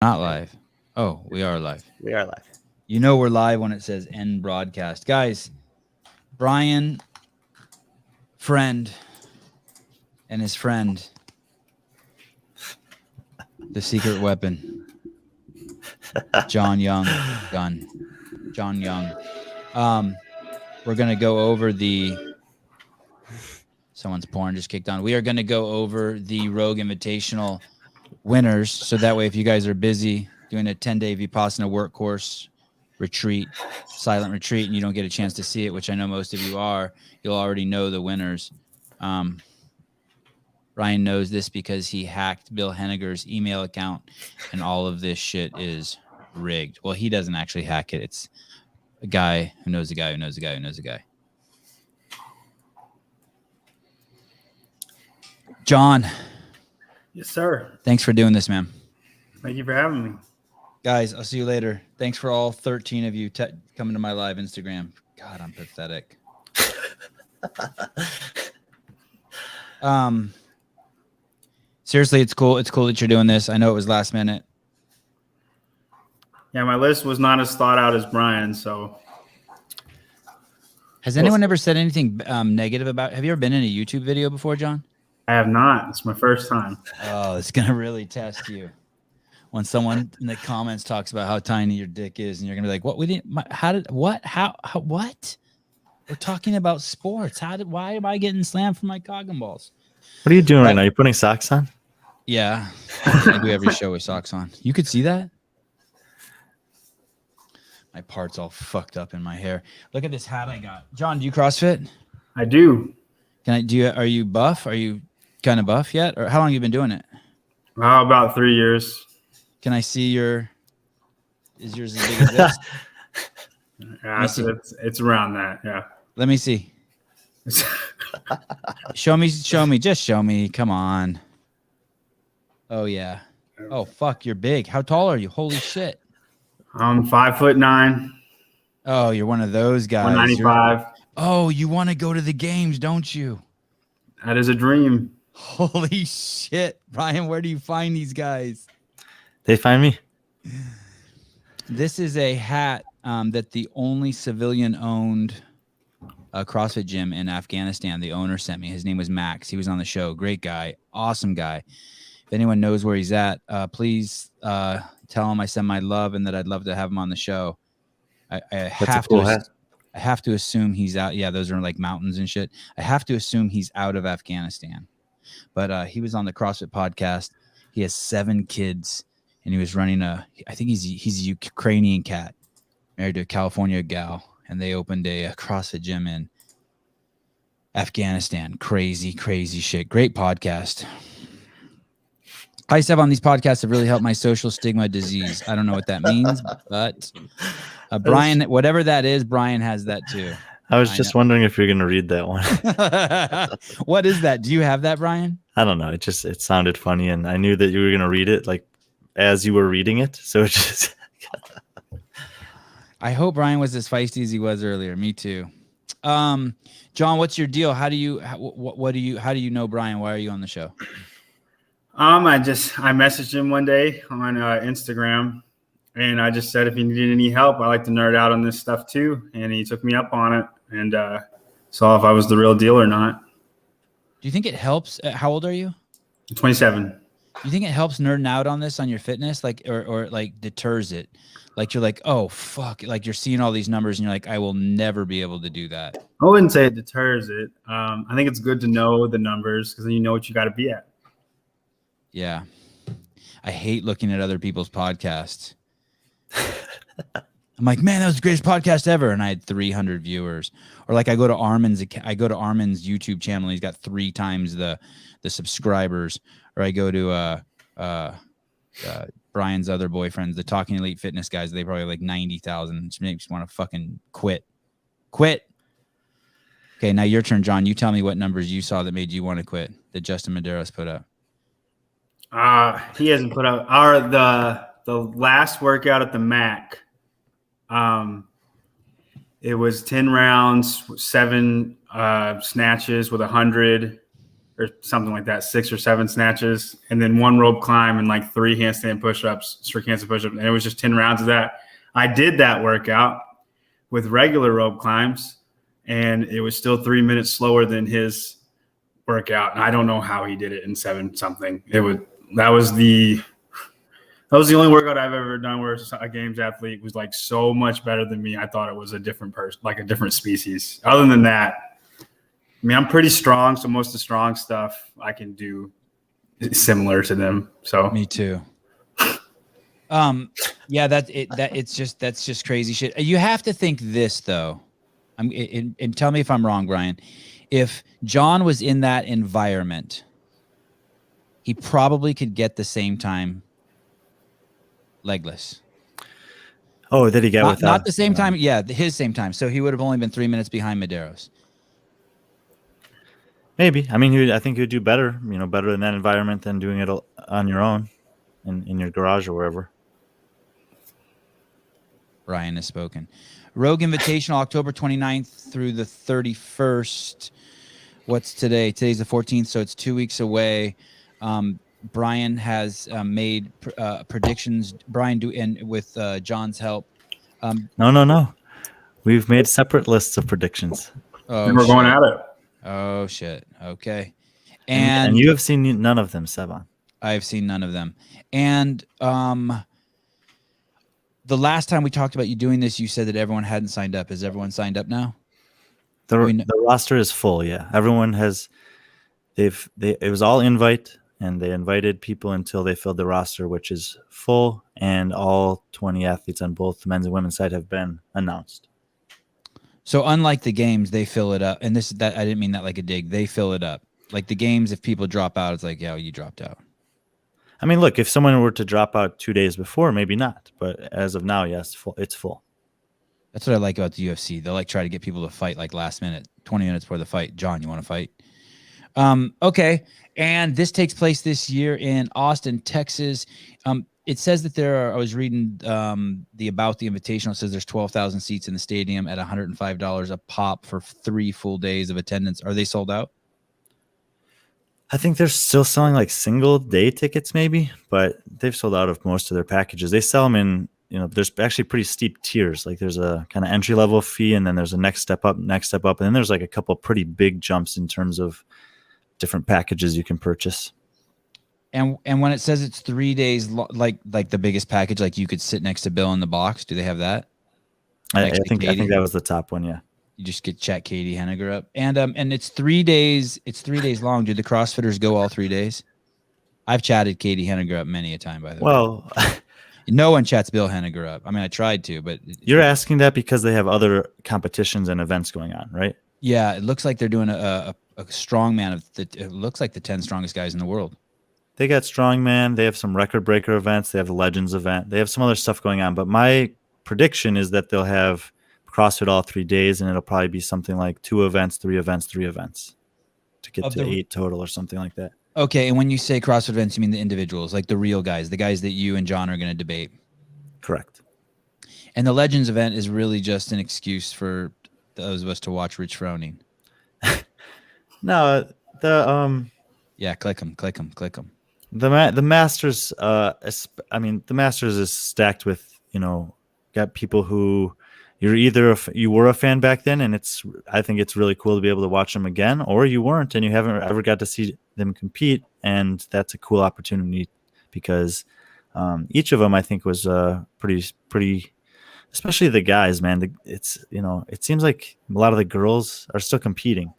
Not live. Oh, we are live. We are live. You know we're live when it says end broadcast. Guys, Brian, friend, and his friend, the secret weapon, John Young, gun. John Young. We're going to go over someone's porn just kicked on. We are going to go over the Rogue Invitational winners. So that way, if you guys are busy doing a 10-day Vipassana work course retreat, silent retreat, and you don't get a chance to see it, which I know most of you are, you'll already know the winners. Ryan knows this because he hacked Bill Henniger's email account, and all of this shit is rigged. Well, he doesn't actually hack it. It's a guy who knows a guy who knows a guy who knows a guy. John. Yes, sir. Thanks for doing this, man. Thank you for having me. Guys, I'll see you later. Thanks for all 13 of you coming to my live Instagram. God, I'm pathetic. Seriously, it's cool. It's cool that you're doing this. I know it was last minute. Yeah, my list was not as thought out as Brian, so. Has anyone ever said anything negative about? Have you ever been in a YouTube video before, John? I have not. It's my first time. Oh, it's gonna really test you when someone in the comments talks about how tiny your dick is, and you're gonna be like, "What? We didn't? How? What? We're talking about sports. Why am I getting slammed for my cock and balls?" What are you doing right now? You putting socks on? Yeah, I do every show with socks on. You could see that. My parts all fucked up in my hair. Look at this hat I got. John, do you CrossFit? I do. Are you buff? Are you kind of buff yet? Or how long have you been doing it? About 3 years. Can I see is yours as big as this? Yeah, it's around that. Yeah. Let me see. Show me. Just show me. Come on. Oh, yeah. Oh, fuck. You're big. How tall are you? Holy shit. I'm 5'9". Oh, you're one of those guys. 195. Oh, you want to go to the games, don't you? That is a dream. Holy shit. Ryan, where do you find these guys? They find me. This is a hat that the only civilian-owned CrossFit gym in Afghanistan, the owner sent me. His name was Max. He was on the show. Great guy. Awesome guy. If anyone knows where he's at, please tell him I send my love and that I'd love to have him on the show. I have to assume he's out. Yeah, those are like mountains and shit. I have to assume he's out of Afghanistan. But he was on the CrossFit podcast. He has 7 kids, and he was running I think he's a Ukrainian cat, married to a California gal, and they opened a CrossFit gym in Afghanistan. Crazy, crazy shit. Great podcast. I have on these podcasts have really helped my social stigma disease. I don't know what that means, but Brian, whatever that is, Brian has that too. I was just wondering if you're going to read that one. What is that? Do you have that, Brian? I don't know. It sounded funny, and I knew that you were going to read it like as you were reading it. So it just. I hope Brian was as feisty as he was earlier. Me too. John, what's your deal? How do you know Brian? Why are you on the show? I messaged him one day on Instagram, and I just said if he needed any help, I like to nerd out on this stuff too, and he took me up on it and saw if I was the real deal or not. Do you think it helps? How old are you? 27. Do you think it helps nerding out on this on your fitness, like or like deters it? Like you're like, oh fuck, like you're seeing all these numbers and you're like, I will never be able to do that. I wouldn't say it deters it. I think it's good to know the numbers because then you know what you got to be at. Yeah. I hate looking at other people's podcasts. I'm like, man, that was the greatest podcast ever. And I had 300 viewers. Or like I go to Armin's YouTube channel. And he's got 3 times the subscribers. Or I go to Brian's other boyfriends, the Talking Elite Fitness guys. They probably have like 90,000. Just makes me want to fucking quit. Okay, now your turn, John. You tell me what numbers you saw that made you want to quit that Justin Medeiros put up. He hasn't put out the last workout at the MAC. It was 10 rounds, 7 snatches with 100 or something like that, 6 or 7 snatches, and then 1 rope climb and like 3 handstand push-ups, strict handstand push-ups. And it was just 10 rounds of that. I did that workout with regular rope climbs, and it was still 3 minutes slower than his workout. And I don't know how he did it in 7 something. That was the only workout I've ever done where a games athlete was like so much better than me. I thought it was a different person, like a different species. Other than that, I mean, I'm pretty strong, so most of the strong stuff I can do similar to them. So me too. Yeah, that's just crazy shit. You have to think this though. And tell me if I'm wrong, Brian. If John was in that environment, he probably could get the same time legless. Oh, did he get without? Not the same time. Yeah, his same time. So he would have only been 3 minutes behind Medeiros. Maybe. I mean, I think he would do better. Better in that environment than doing it on your own, in your garage or wherever. Ryan has spoken. Rogue Invitational, October 29th through the 31st. What's today? Today's the 14th, so it's 2 weeks away. Brian has made predictions. Brian, with John's help. No. We've made separate lists of predictions. and we're going at it. Oh, shit. Okay. And you have seen none of them, Sevan. I've seen none of them. And the last time we talked about you doing this, you said that everyone hadn't signed up. Is everyone signed up now? The roster is full, yeah. Everyone has it was all invite, and they invited people until they filled the roster, which is full, and all 20 athletes on both the men's and women's side have been announced. So unlike the games, they fill it up. And I didn't mean that like a dig. They fill it up. Like the games, if people drop out, it's like, yeah, you dropped out. I mean, look, if someone were to drop out 2 days before, maybe not. But as of now, yes, it's full. That's what I like about the UFC. They'll try to get people to fight like last minute, 20 minutes before the fight. John, you want to fight? Okay. And this takes place this year in Austin, Texas. It says that I was reading about the Invitational. It says there's 12,000 seats in the stadium at $105 a pop for 3 full days of attendance. Are they sold out? I think they're still selling like single day tickets maybe, but they've sold out of most of their packages. They sell them in, there's actually pretty steep tiers. Like there's a kind of entry level fee, and then there's a next step up. And then there's like a couple pretty big jumps in terms of different packages you can purchase. And when it says it's 3 days, like the biggest package, like you could sit next to Bill in the box. Do they have that? I think that was the top one. Yeah. You just get chat Katie Henniger up, and it's 3 days. It's 3 days long. Do the CrossFitters go all 3 days? I've chatted Katie Henniger up many a time, by the way. Well, no one chats Bill Henniger up. I mean, I tried to, but you're asking that because they have other competitions and events going on, right? Yeah, it looks like they're doing a strongman it looks like the 10 strongest guys in the world. They got strongman. They have some record breaker events. They have the Legends event. They have some other stuff going on. But my prediction is that they'll have CrossFit all 3 days, and it'll probably be something like 2 events, 3 events, 3 events to get to 8 total or something like that. Okay, and when you say CrossFit events, you mean the individuals, like the real guys, the guys that you and John are going to debate. Correct. And the Legends event is really just an excuse for those of us to watch Rich Froning. No, yeah, click them. The Masters, the Masters is stacked with, got people who you were a fan back then, and I think it's really cool to be able to watch them again, or you weren't and you haven't ever got to see them compete, and that's a cool opportunity because each of them I think was pretty, especially the guys, man. It seems like a lot of the girls are still competing.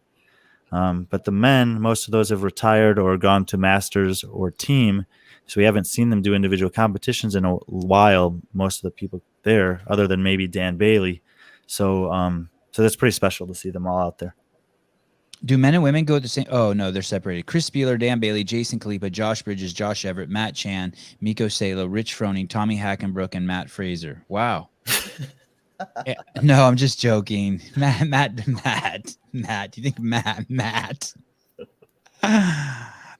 But the men, most of those have retired or gone to Masters or team. So we haven't seen them do individual competitions in a while, most of the people there, other than maybe Dan Bailey. So that's pretty special to see them all out there. Do men and women go at the same? Oh, no, they're separated. Chris Spieler, Dan Bailey, Jason Khalipa, Josh Bridges, Josh Everett, Matt Chan, Miko Salo, Rich Froning, Tommy Hackenbrook, and Matt Fraser. Wow. No, I'm just joking. Matt. Do you think Matt?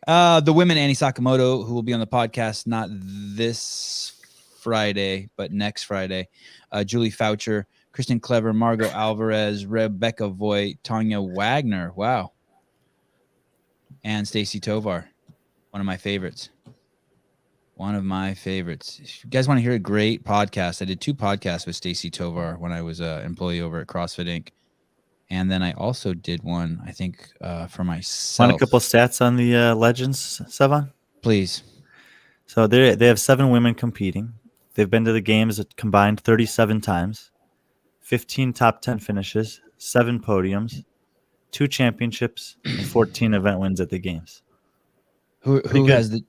The women, Annie Sakamoto, who will be on the podcast not this Friday, but next Friday. Julie Foucher, Kristen Clever, Margot Alvarez, Rebecca Voigt, Tanya Wagner. Wow. and Stacy Tovar, one of my favorites. One of my favorites. If you guys want to hear a great podcast, I did 2 podcasts with Stacy Tovar when I was an employee over at CrossFit Inc. And then I also did one, I think, for myself. Want a couple stats on the legends, Sevan? Please. So they have 7 women competing. They've been to the games a combined 37 times, 15 top 10 finishes, 7 podiums, 2 championships, and 14 event wins at the games. Who has the...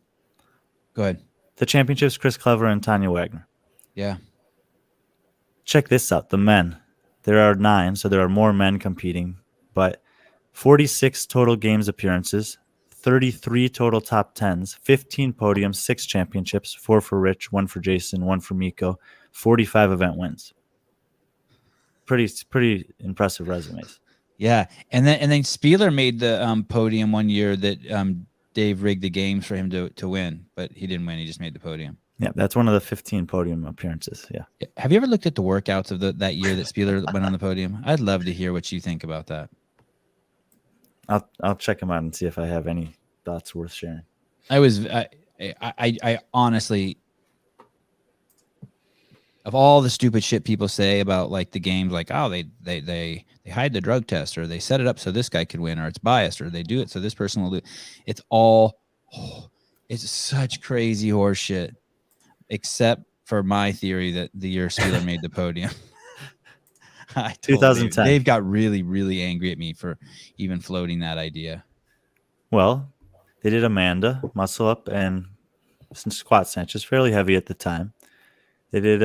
Go ahead. The championships, Chris Clever and Tanya Wagner. Yeah. Check this out. The men. There are 9, so there are more men competing, but 46 total games appearances, 33 total top 10s, 15 podiums, 6 championships, 4 for Rich, 1 for Jason, 1 for Miko, 45 event wins. Pretty impressive resumes. Yeah. And then Spieler made the podium one year that Dave rigged the games for him to win, but he didn't win. He just made the podium. Yeah, that's one of the 15 podium appearances. Yeah. Have you ever looked at the workouts of that year that Spieler went on the podium? I'd love to hear what you think about that. I'll check them out and see if I have any thoughts worth sharing. I honestly, of all the stupid shit people say about like the games, like, oh, they hide the drug test, or they set it up so this guy could win, or it's biased, or they do it so this person will lose. It's all, it's such crazy horse shit, except for my theory that the year Spieler made the podium. 2010. Dave got really, really angry at me for even floating that idea. Well, they did Amanda, muscle up, and some squat snatches, fairly heavy at the time. They did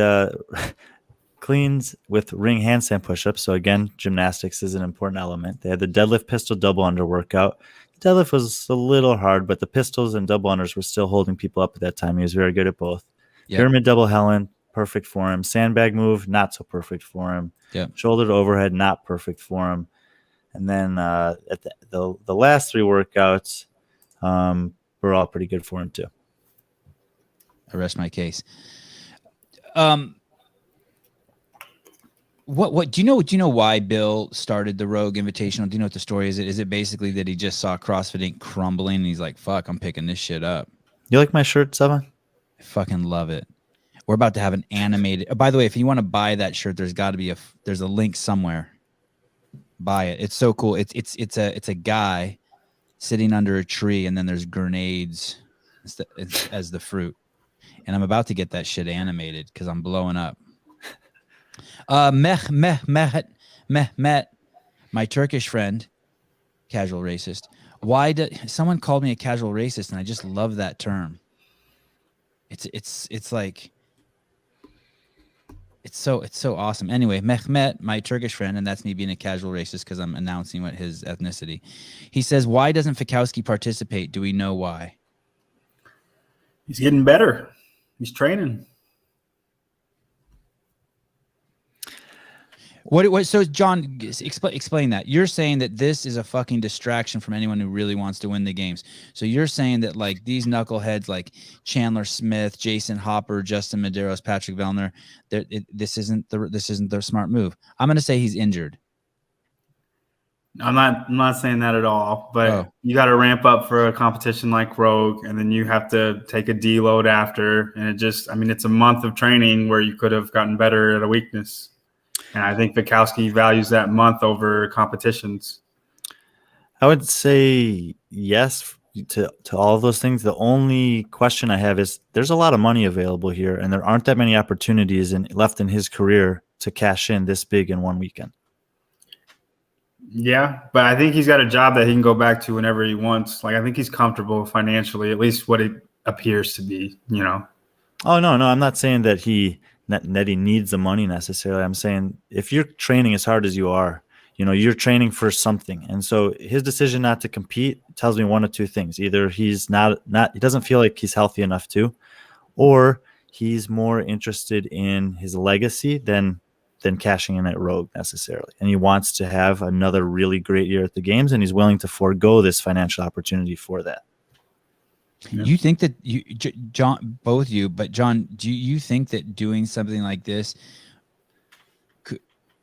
cleans with ring handstand push-ups. So again, gymnastics is an important element. They had the deadlift pistol double under workout. The deadlift was a little hard, but the pistols and double unders were still holding people up at that time. He was very good at both. Yep. Pyramid double Helen, perfect for him. Sandbag move, not so perfect for him. Yep. Shoulder to overhead, not perfect for him. And then at the last 3 workouts were all pretty good for him too. I rest my case. What do you know why Bill started the Rogue Invitational? Do you know what the story is? Is it basically that he just saw CrossFit Inc. crumbling and he's like, fuck, I'm picking this shit up? You like my shirt, Sevan? I fucking love it. We're about to have an animated. By the way, if you want to buy that shirt, there's got to be there's a link somewhere. Buy it. It's so cool. It's a guy sitting under a tree, and then there's grenades as the fruit. And I'm about to get that shit animated because I'm blowing up. Mehmet, my Turkish friend, casual racist. Why did someone called me a casual racist? And I just love that term. It's like. It's so awesome. Anyway, Mehmet, my Turkish friend, and that's me being a casual racist because I'm announcing what his ethnicity. He says, why doesn't Fikowski participate? Do we know why? He's getting better. He's training. What? So, John, explain that. You're saying that this is a fucking distraction from anyone who really wants to win the games. So you're saying that like these knuckleheads like Chandler Smith, Jason Hopper, Justin Medeiros, Patrick Vellner, this isn't the smart move. I'm going to say he's injured. I'm not saying that at all, but you got to ramp up for a competition like Rogue, and then you have to take a deload after. And it's a month of training where you could have gotten better at a weakness. And I think Fikowski values that month over competitions. I would say yes to all of those things. The only question I have is there's a lot of money available here, and there aren't that many opportunities left in his career to cash in this big in one weekend. Yeah, but I think he's got a job that he can go back to whenever he wants. Like, I think he's comfortable financially, at least what it appears to be, you know. Oh, no, I'm not saying that he needs the money necessarily. I'm saying if you're training as hard as you are, you're training for something. And so his decision not to compete tells me one of 2 things. Either he's not he doesn't feel like he's healthy enough to, or he's more interested in his legacy than cashing in at Rogue necessarily. And he wants to have another really great year at the games, and he's willing to forego this financial opportunity for that. Yeah. You think that John, both of you, but John, do you think that doing something like this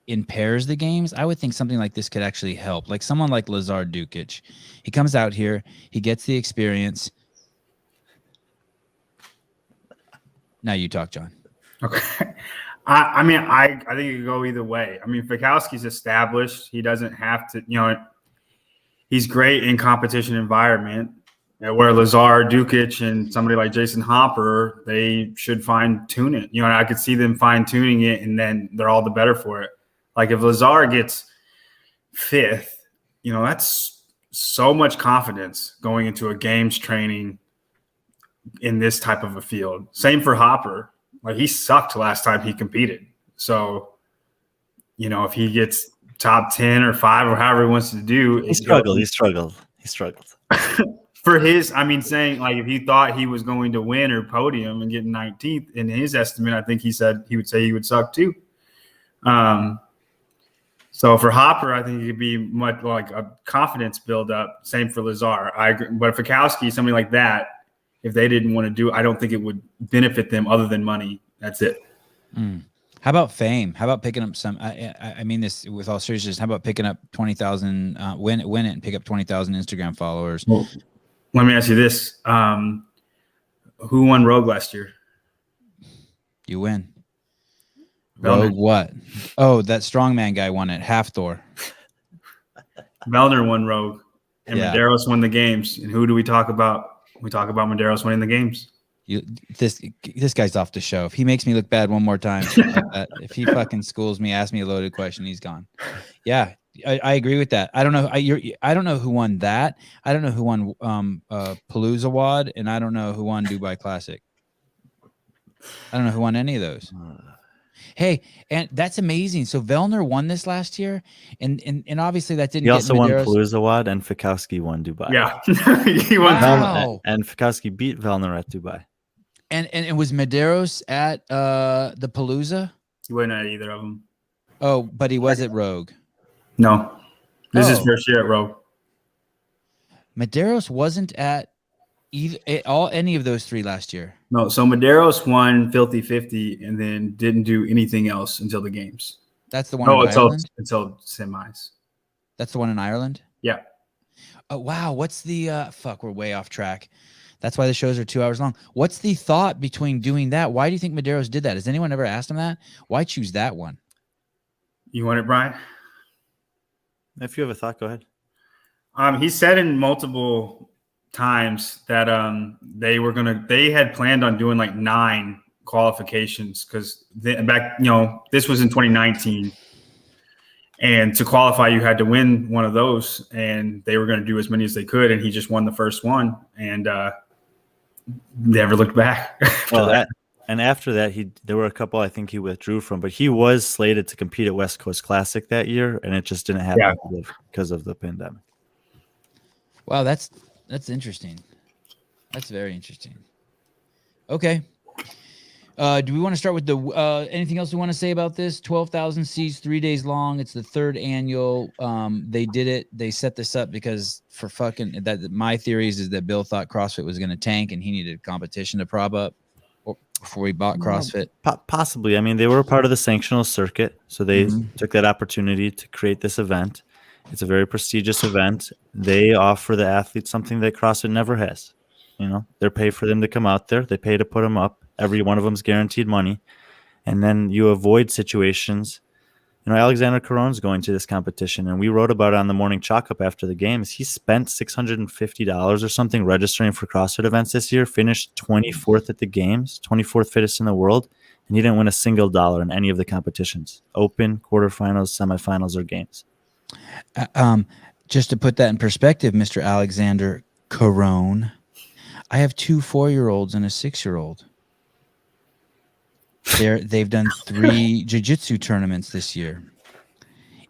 impairs the games, I would think something like this could actually help. Like someone like Lazar Dukic, he comes out here, he gets the experience. Now you talk, John. Okay. I mean, I think it could go either way. I mean, Fikowski's established. He doesn't have to, he's great in competition environment. Where Lazar, Dukic, and somebody like Jason Hopper, they should fine-tune it. I could see them fine-tuning it, and then they're all the better for it. Like if Lazar gets 5th, that's so much confidence going into a games training in this type of a field. Same for Hopper. Like he sucked last time he competed. So, if he gets top 10 or 5 or however he wants to do. He struggled. For his, saying like if he thought he was going to win or podium and get 19th in his estimate, I think he would say he would suck too. So for Hopper, I think it could be much like a confidence build up. Same for Lazar. I agree. But Fikowski, somebody like that, if they didn't want to do it, I don't think it would benefit them other than money. That's it. How about fame? How about picking up some? I mean this with all seriousness. How about picking up 20,000? Win it and pick up 20,000 Instagram followers. Well, let me ask you this: who won Rogue last year? You win. Vellner. Rogue what? Oh, that strongman guy won it. Half Thor. Vellner won Rogue, and Yeah. Medeiros won the games. And who do we talk about? We talk about Medeiros winning the games. This guy's off the show. If he makes me look bad one more time, like that, if he fucking schools me, asks me a loaded question, he's gone. Yeah, I agree with that. I don't know. I don't know who won that. I don't know who won Palooza Wad, and I don't know who won Dubai Classic. I don't know who won any of those. Hey, and that's amazing. So Vellner won this last year, and obviously that didn't. He also won Medeiros. Palooza Wad, and Fikowski won Dubai. Yeah, he won. Wow. And Fikowski beat Vellner at Dubai. And it was Medeiros at the Palooza. He wasn't at either of them. Oh, but he was at Rogue. No, this is Oh. first year at Rogue. Medeiros wasn't at any of those 3 last year. No, so Medeiros won Filthy 50 and then didn't do anything else until the games. That's the one Oh, in Ireland. until semis. That's the one in Ireland. Yeah. Oh wow, what's the fuck? We're way off track. That's why the shows are 2 hours long. What's the thought between doing that? Why do you think Medeiros did that? Has anyone ever asked him that? Why choose that one? You want it, Brian? If you have a thought, go ahead. He said in multiple times that they had planned on doing like 9 qualifications because back, this was in 2019. And to qualify, you had to win one of those, and they were going to do as many as they could. And he just won the first one and never looked back. And after that, there were a couple I think he withdrew from, but he was slated to compete at West Coast Classic that year, and it just didn't happen because of the pandemic. Wow, that's interesting. That's very interesting. Okay. Do we want to start with the anything else we want to say about this? 12,000 seats, 3 days long. It's the 3rd annual. They did it. They set this up because for fucking that. My theories is that Bill thought CrossFit was going to tank and he needed competition to prop up before he bought CrossFit. Possibly. I mean, they were part of the sanctional circuit, so they took that opportunity to create this event. It's a very prestigious event. They offer the athletes something that CrossFit never has. They pay for them to come out there. They pay to put them up. Every one of them is guaranteed money. And then you avoid situations. Alexander Caron's going to this competition, and we wrote about it on the morning chalk up after the games. He spent $650 or something registering for CrossFit events this year, finished 24th at the games, 24th fittest in the world, and he didn't win a single dollar in any of the competitions, open, quarterfinals, semifinals, or games. Just to put that in perspective, Mr. Alexander Caron, I have 2 4-year-olds and a 6-year-old. They've done 3 jiu-jitsu tournaments this year.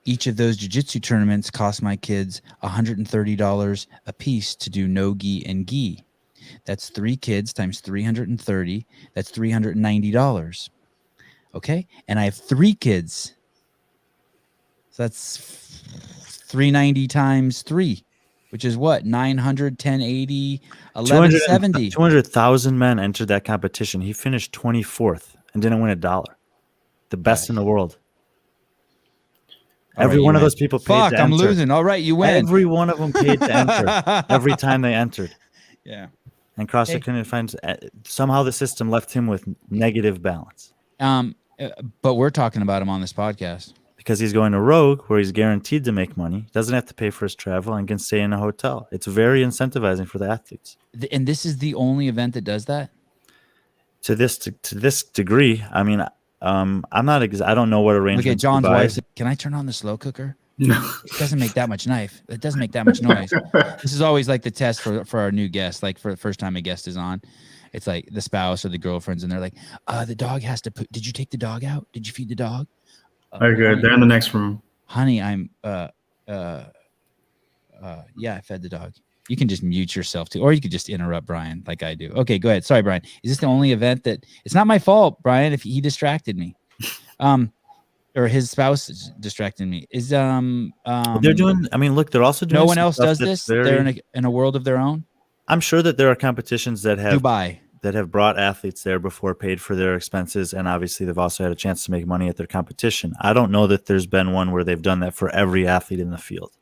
Each of those jiu-jitsu tournaments cost my kids $130 a piece to do no gi and gi. That's 3 kids times 330. That's $390. Okay, and I have 3 kids, so that's 390 times 3, which is what? 900, 1080, 1170. 200,000 men entered that competition. He finished 24th and didn't win a dollar. The best in the world. Every one of those people paid Fuck, to I'm enter. losing. All right, you win. Every one of them paid to enter every time they entered. Yeah. And CrossFit couldn't find. Somehow the system left him with negative balance. But we're talking about him on this podcast. Because he's going to Rogue, where he's guaranteed to make money, doesn't have to pay for his travel, and can stay in a hotel. It's very incentivizing for the athletes. And this is the only event that does that? To this degree, I mean, I'm not. I don't know what arrangements. Look at John's Dubai. wife said, "Can I turn on the slow cooker?" No. It doesn't make that much knife. It doesn't make that much noise. This is always like the test for our new guests. Like for the first time a guest is on, it's like the spouse or the girlfriends, and they're like, "The dog has to put. Did you take the dog out? Did you feed the dog?" Very good. They're in the next room. Honey, I'm yeah, I fed the dog. You can just mute yourself too, or you could just interrupt Brian like I do. Okay, go ahead. Sorry, Brian. Is this the only event that it's not my fault, Brian, if he distracted me? Or his spouse distracted me. Is they're doing, I mean, look, they're also doing no one else does this? They're in a world of their own. I'm sure that there are competitions that have Dubai. that have brought athletes there before, paid for their expenses, and obviously they've also had a chance to make money at their competition. I don't know that there's been one where they've done that for every athlete in the field.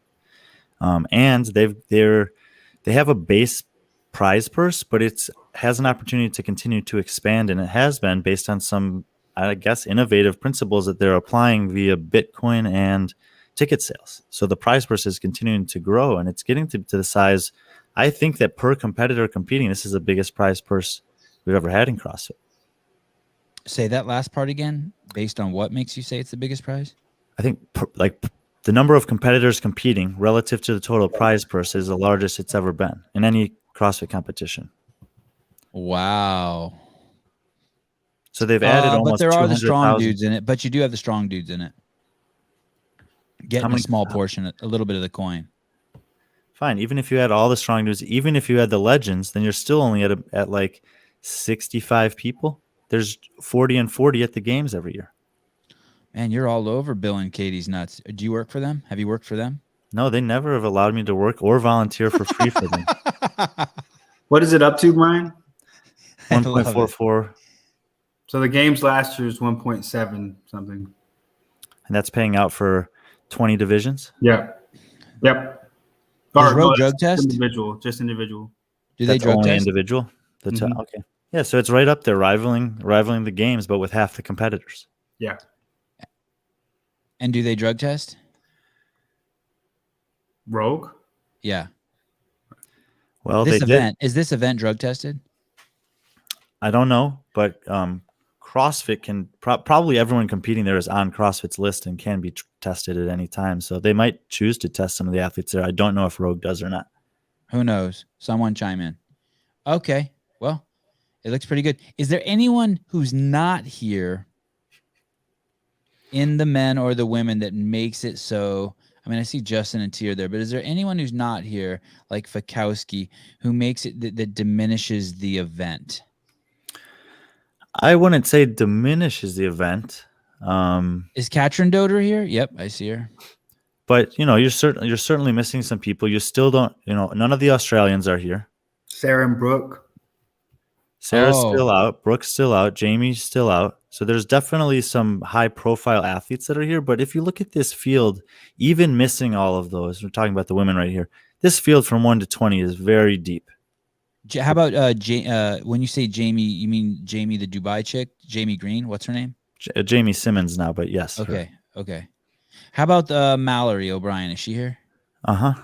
And they have a base prize purse, but it has an opportunity to continue to expand, and it has been based on some, I guess, innovative principles that they're applying via Bitcoin and ticket sales. So the prize purse is continuing to grow, and it's getting to the size. I think that per competitor competing, this is the biggest prize purse we've ever had in CrossFit. Say that last part again. Based on what makes you say it's the biggest prize? I think the number of competitors competing relative to the total prize purse is the largest it's ever been in any CrossFit competition. Wow. So they've added almost. But there are the strong 200,000. dudes in it. But you do have the strong dudes in it. Getting a small portion, a little bit of the coin. Fine. Even if you had all the strong dudes, even if you had the legends, then you're still only at like 65 people. There's 40 and 40 at the games every year. Man, you're all over Bill and Katie's nuts. Do you work for them? Have you worked for them? No, they never have allowed me to work or volunteer for free for them. What is it up to, Brian? 1.44. So the games last year was 1.7 something. And that's paying out for 20 divisions? Yep. Does Rogue drug test? Just individual. Do they That's drug only test? individual? Okay. Yeah, so it's right up there, rivaling the games, but with half the competitors. Yeah. And do they drug test? Rogue? Yeah. Well, Is this event drug tested? I don't know, but CrossFit can probably everyone competing there is on CrossFit's list and can be tested at any time. So they might choose to test some of the athletes there. I don't know if Rogue does or not. Who knows? Someone chime in. Okay. Well, it looks pretty good. Is there anyone who's not here in the men or the women that makes it so? I mean, I see Justin and Tier there, but is there anyone who's not here, like Fakowski, who makes it that diminishes the event? I wouldn't say diminishes the event. Is Katrin Doder here? Yep, I see her. But you're certainly missing some people. You still don't. None of the Australians are here. Sarah and Brooke. Sarah's still out. Brooke's still out. Jamie's still out. So there's definitely some high-profile athletes that are here. But if you look at this field, even missing all of those, we're talking about the women right here. This field from 1 to 20 is very deep. How about when you say Jamie, you mean Jamie the Dubai chick, Jamie Green? What's her name? Jamie Simmons now, but yes. Okay. How about Mallory O'Brien? Is she here? Uh-huh.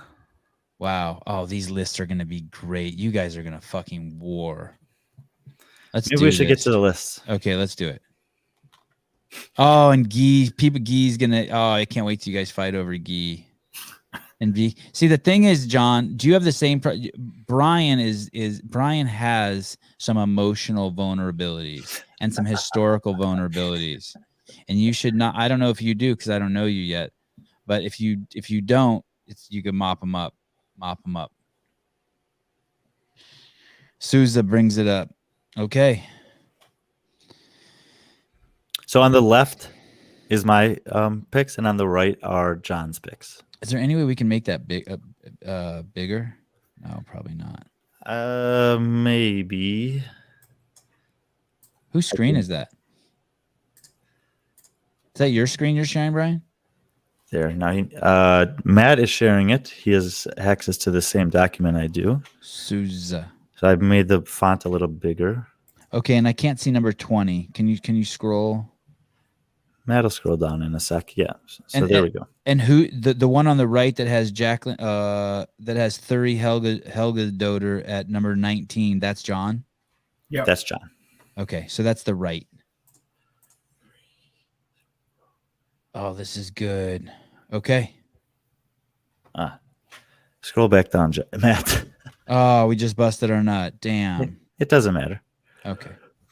Wow. Oh, these lists are going to be great. You guys are going to fucking war. Maybe we should get to the list. Okay, let's do it. Oh, and Guy's going to, I can't wait till you guys fight over Guy. And V. See, the thing is, John, do you have the same? Brian has some emotional vulnerabilities and some historical vulnerabilities, and you should not. I don't know if you do because I don't know you yet, but if you don't, you can mop them up. Souza brings it up. Okay. So on the left is my picks, and on the right are John's picks. Is there any way we can make that bigger? No, probably not. Maybe. Whose screen is that? Is that your screen you're sharing, Brian? there. Now, Matt is sharing it. He has access to the same document I do. Souza. So I've made the font a little bigger. Okay, and I can't see number 20. Can you scroll? Matt will scroll down in a sec. Yeah. So there we go. And who the one on the right that has Jacqueline that has 30 Helga Doder at number 19, that's John? Yeah. That's John. Okay, so that's the right. Oh, this is good. Okay. Scroll back down, Matt. Oh, we just busted our nut. Damn. It doesn't matter. Okay.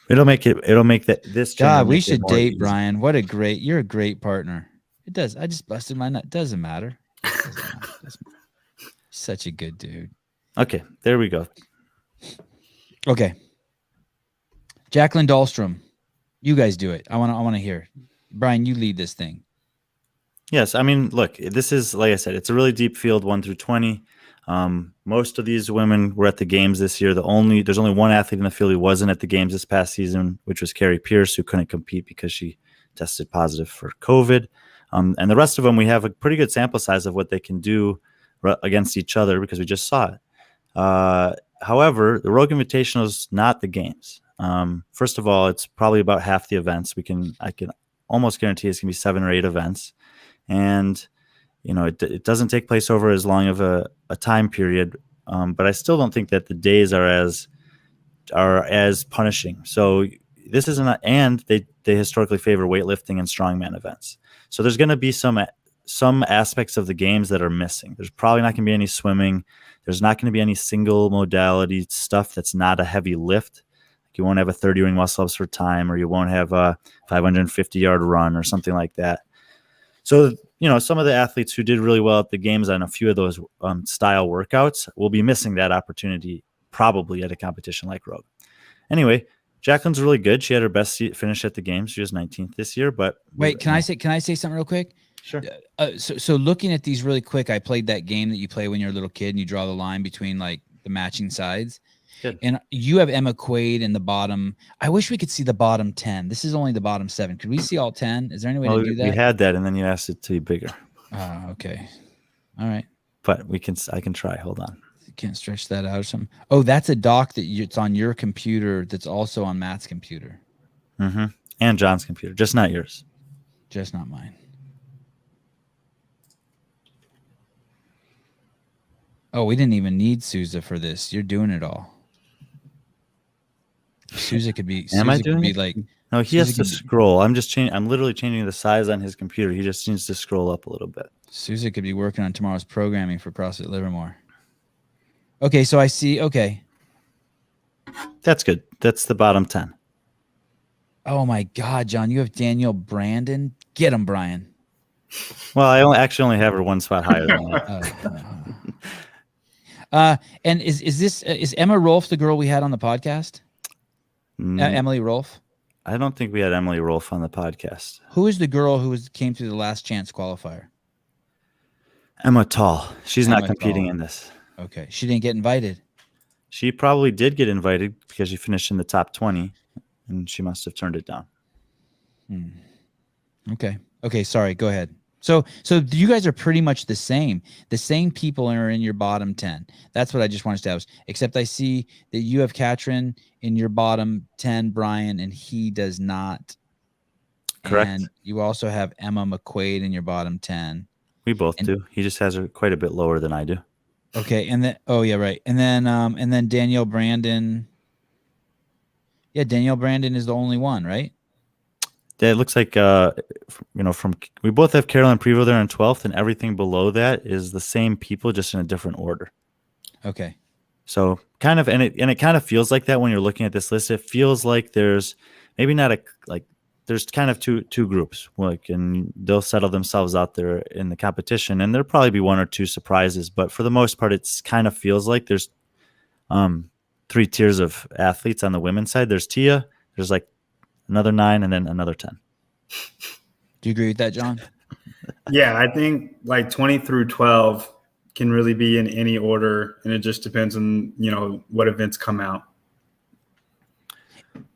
It'll make this. God, we should date easy. Brian. You're a great partner. It does. I just busted my nut. Doesn't matter. Such a good dude. Okay, there we go. Okay. Jacqueline Dahlstrom. You guys do it. I want to hear. Brian, you lead this thing. Yes, I mean, look, this is, like I said, it's a really deep field, 1 through 20. Most of these women were at the games this year. There's only one athlete in the field who wasn't at the games this past season, which was Carrie Pierce, who couldn't compete because she tested positive for COVID. And the rest of them, we have a pretty good sample size of what they can do against each other because we just saw it. However, the Rogue Invitational is not the games. First of all, it's probably about half the events. I can almost guarantee it's going to be 7 or 8 events. And, it doesn't take place over as long of a time period. But I still don't think that the days are as punishing. So this isn't, and they historically favor weightlifting and strongman events. So there's going to be some aspects of the games that are missing. There's probably not going to be any swimming. There's not going to be any single modality stuff that's not a heavy lift. You won't have a 30 ring muscle ups for time, or you won't have a 550-yard run or something like that. So, some of the athletes who did really well at the games on a few of those style workouts will be missing that opportunity probably at a competition like Rogue. Anyway, Jacqueline's really good. She had her best finish at the games. She was 19th this year. But wait, can I say something real quick? Sure. So looking at these really quick, I played that game that you play when you're a little kid and you draw the line between like the matching sides. Good. And you have Emma Quaid in the bottom. I wish we could see the bottom 10. This is only the bottom 7. Could we see all 10? Is there any way to do that? We had that, and then you asked it to be bigger. Oh, okay. All right. But I can try. Hold on. You can't stretch that out or something. Oh, that's a doc it's on your computer that's also on Matt's computer. Mm-hmm. And John's computer, just not yours. Just not mine. Oh, we didn't even need Souza for this. You're doing it all. Souza could be. Am I doing be it? Like? No, he has to scroll. I'm literally changing the size on his computer. He just needs to scroll up a little bit. Souza could be working on tomorrow's programming for CrossFit Livermore. Okay, so I see. Okay, that's good. That's the bottom 10. Oh my God, John, you have Danielle Brandon. Get him, Brian. Well, I only have her one spot higher than that. And is Emma Rolfe the girl we had on the podcast? Emily Rolfe? I don't think we had Emily Rolfe on the podcast. Who is the girl who came through the last chance qualifier? Emma Tall. She's not competing in this. Okay. She didn't get invited. She probably did get invited because she finished in the top 20, and she must have turned it down. Okay. Okay. Sorry. Go ahead. So you guys are pretty much the same. The same people are in your bottom 10. That's what I just want to establish. Except I see that you have Katrin in your bottom 10, Brian, and he does not. Correct. And you also have Emma McQuaid in your bottom 10. We both do. He just has her quite a bit lower than I do. Okay, and then right. And then Danielle Brandon. Yeah, Danielle Brandon is the only one, right? Yeah, it looks like we both have Carolyn Prevost there in 12th, and everything below that is the same people, just in a different order. Okay. So kind of, and it kind of feels like that when you're looking at this list. It feels like there's maybe not there's kind of two groups, and they'll settle themselves out there in the competition, and there'll probably be 1 or 2 surprises, but for the most part, it's kind of feels like there's 3 tiers of athletes on the women's side. There's Tia, there's another 9, and then another 10. Do you agree with that, John? Yeah, I think 20 through 12 can really be in any order, and it just depends on what events come out.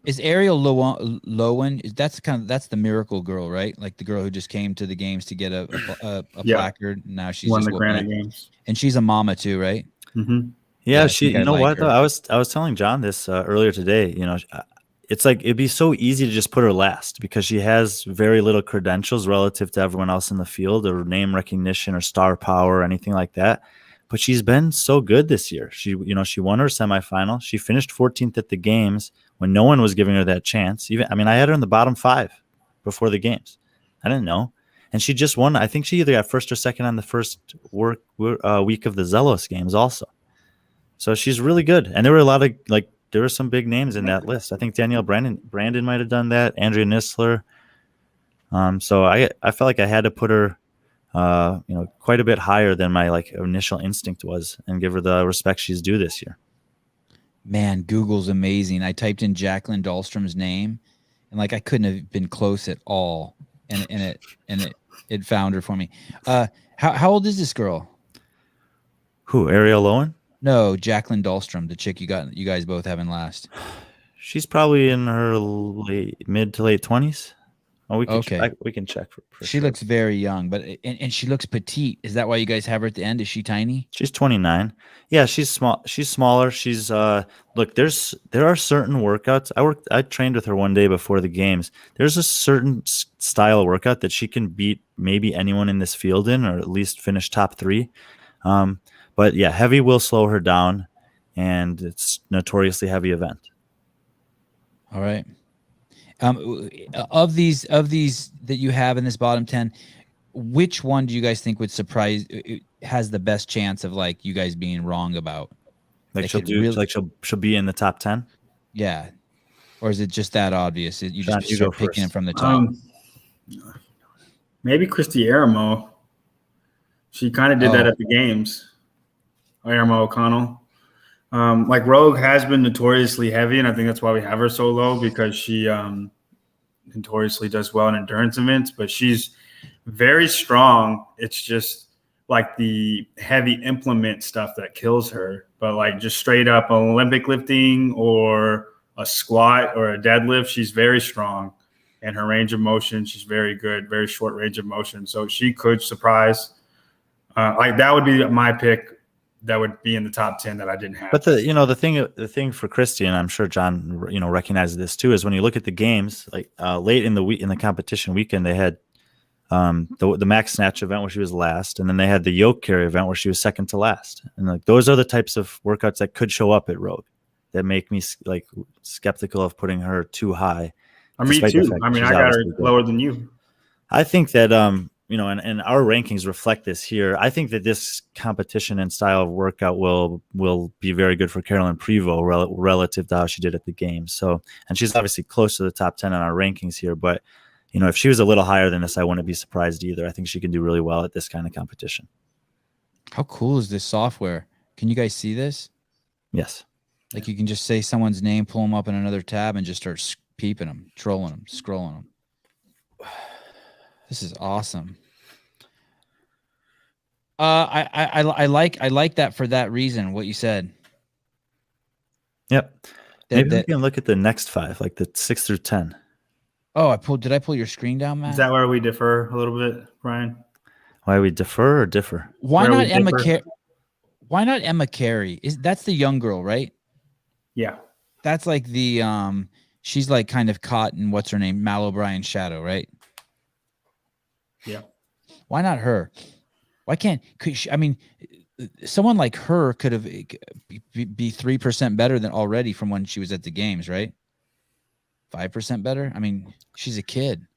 Is Ariel Lowen? That's the miracle girl, right? Like the girl who just came to the games to get a Yeah. placard. Now she's Won just the whooping Granite it. Games. And she's a mama too, right? Mm-hmm. Yeah, I she. think I You know like what? her. Though I was telling John this earlier today. You know, it's like it'd be so easy to just put her last because she has very little credentials relative to everyone else in the field, or name recognition, or star power, or anything like that. But she's been so good this year. She won her semifinal. She finished 14th at the games when no one was giving her that chance. I had her in the bottom 5 before the games. I didn't know, and she just won. I think she either got first or second on the first week of the Zelos games also. So she's really good, and there were a lot of there were some big names in that list. I think Danielle Brandon might have done that. Andrea Nisler. So I felt like I had to put her, quite a bit higher than my initial instinct was, and give her the respect she's due this year. Man, Google's amazing. I typed in Jacqueline Dahlstrom's name, and I couldn't have been close at all, and it found her for me. How old is this girl? Who? Ariel Lowen? No, Jacqueline Dahlstrom, the chick you guys both having last. She's probably in her mid to late 20s. Oh, we can check for she sure. looks very young, but and she looks petite. Is that why you guys have her at the end? Is she tiny? She's 29. Yeah, she's small. She's smaller. She's look, there are certain workouts. I trained with her one day before the games. There's a certain style of workout that she can beat maybe anyone in this field in, or at least finish top 3. But yeah, heavy will slow her down, and it's notoriously heavy event. All right. Of these that you have in this bottom 10, which one do you guys think would surprise? Has the best chance of you guys being wrong about? She'll be in the top 10. Yeah, or is it just that obvious? You just start picking it from the top. Maybe Christy Aramo. She kind of did that at the games. Aramo O'Connell. Rogue has been notoriously heavy, and I think that's why we have her so low, because she notoriously does well in endurance events, but she's very strong. It's just the heavy implement stuff that kills her. But just straight up Olympic lifting or a squat or a deadlift, she's very strong. And her range of motion, she's very good, very short range of motion. So she could surprise. That would be my pick. That would be in the top 10 that I didn't have. But the thing for Christy, and I'm sure John recognizes this too, is when you look at the games, late in the competition weekend, they had the max snatch event where she was last, and then they had the yoke carry event where she was second to last. And those are the types of workouts that could show up at Rogue that make me skeptical of putting her too high. Me too. I got her lower than you. I think that and our rankings reflect this here. I think that this competition and style of workout will be very good for Carolyn Prevost relative to how she did at the games. So, and she's obviously close to the top 10 on our rankings here, but if she was a little higher than this, I wouldn't be surprised either. I think she can do really well at this kind of competition. How cool is this software? Can you guys see this? Yes. You can just say someone's name, pull them up in another tab, and just start peeping them, trolling them, scrolling them. This is awesome. I like that for that reason. What you said. Yep. Maybe we can look at the next 5, the 6 through 10. Oh, did I pull your screen down, Matt? Is that where we differ a little bit, Brian? Why we defer or differ? Why not Emma Carey? Why not Emma Carey? That's the young girl, right? Yeah. That's the she's kind of caught in what's her name, Mal O'Brien's shadow, right? Yeah. Why not her? Why can't? Someone like her could have be 3% better than already from when she was at the games, right? 5% better. She's a kid.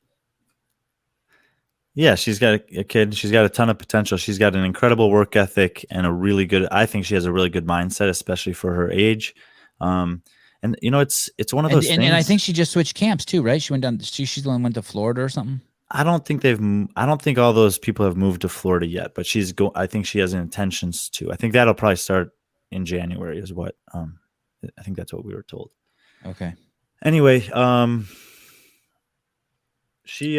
Yeah, she's got a kid. She's got a ton of potential. She's got an incredible work ethic and I think she has a really good mindset, especially for her age. And it's one of those things. And I think she just switched camps too, right? She went down. She's the one went to Florida or something. I don't think all those people have moved to Florida yet, but I think she has intentions to. I think that'll probably start in January is what I think that's what we were told. Okay. Anyway, she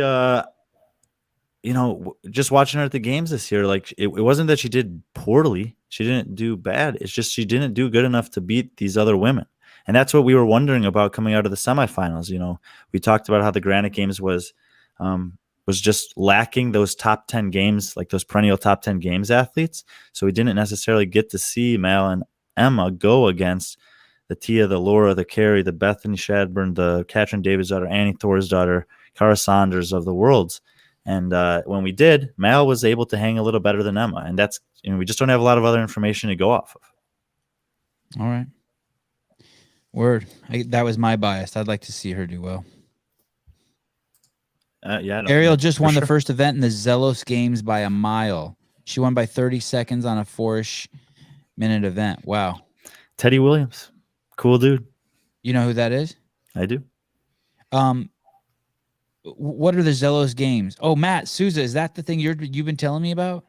just watching her at the games this year, it wasn't that she did poorly. She didn't do bad. It's just she didn't do good enough to beat these other women. And that's what we were wondering about coming out of the semifinals. We talked about how the Granite Games was just lacking those top 10 games, like those perennial top 10 games athletes. So we didn't necessarily get to see Mal and Emma go against the Tia, the Laura, the Carrie, the Bethany Shadburn, the Katrin David's daughter, Annie Thor's daughter, Cara Saunders of the worlds. And when we did, Mal was able to hang a little better than Emma. And that's, we just don't have a lot of other information to go off of. All right. Word. That was my bias. I'd like to see her do well. Ariel just won the first event in the Zelos Games by a mile. She won by 30 seconds on a 4-ish minute event. Wow. Teddy Williams. Cool dude. You know who that is? I do. What are the Zelos Games? Oh, Matt, Souza, is that the thing you've been telling me about?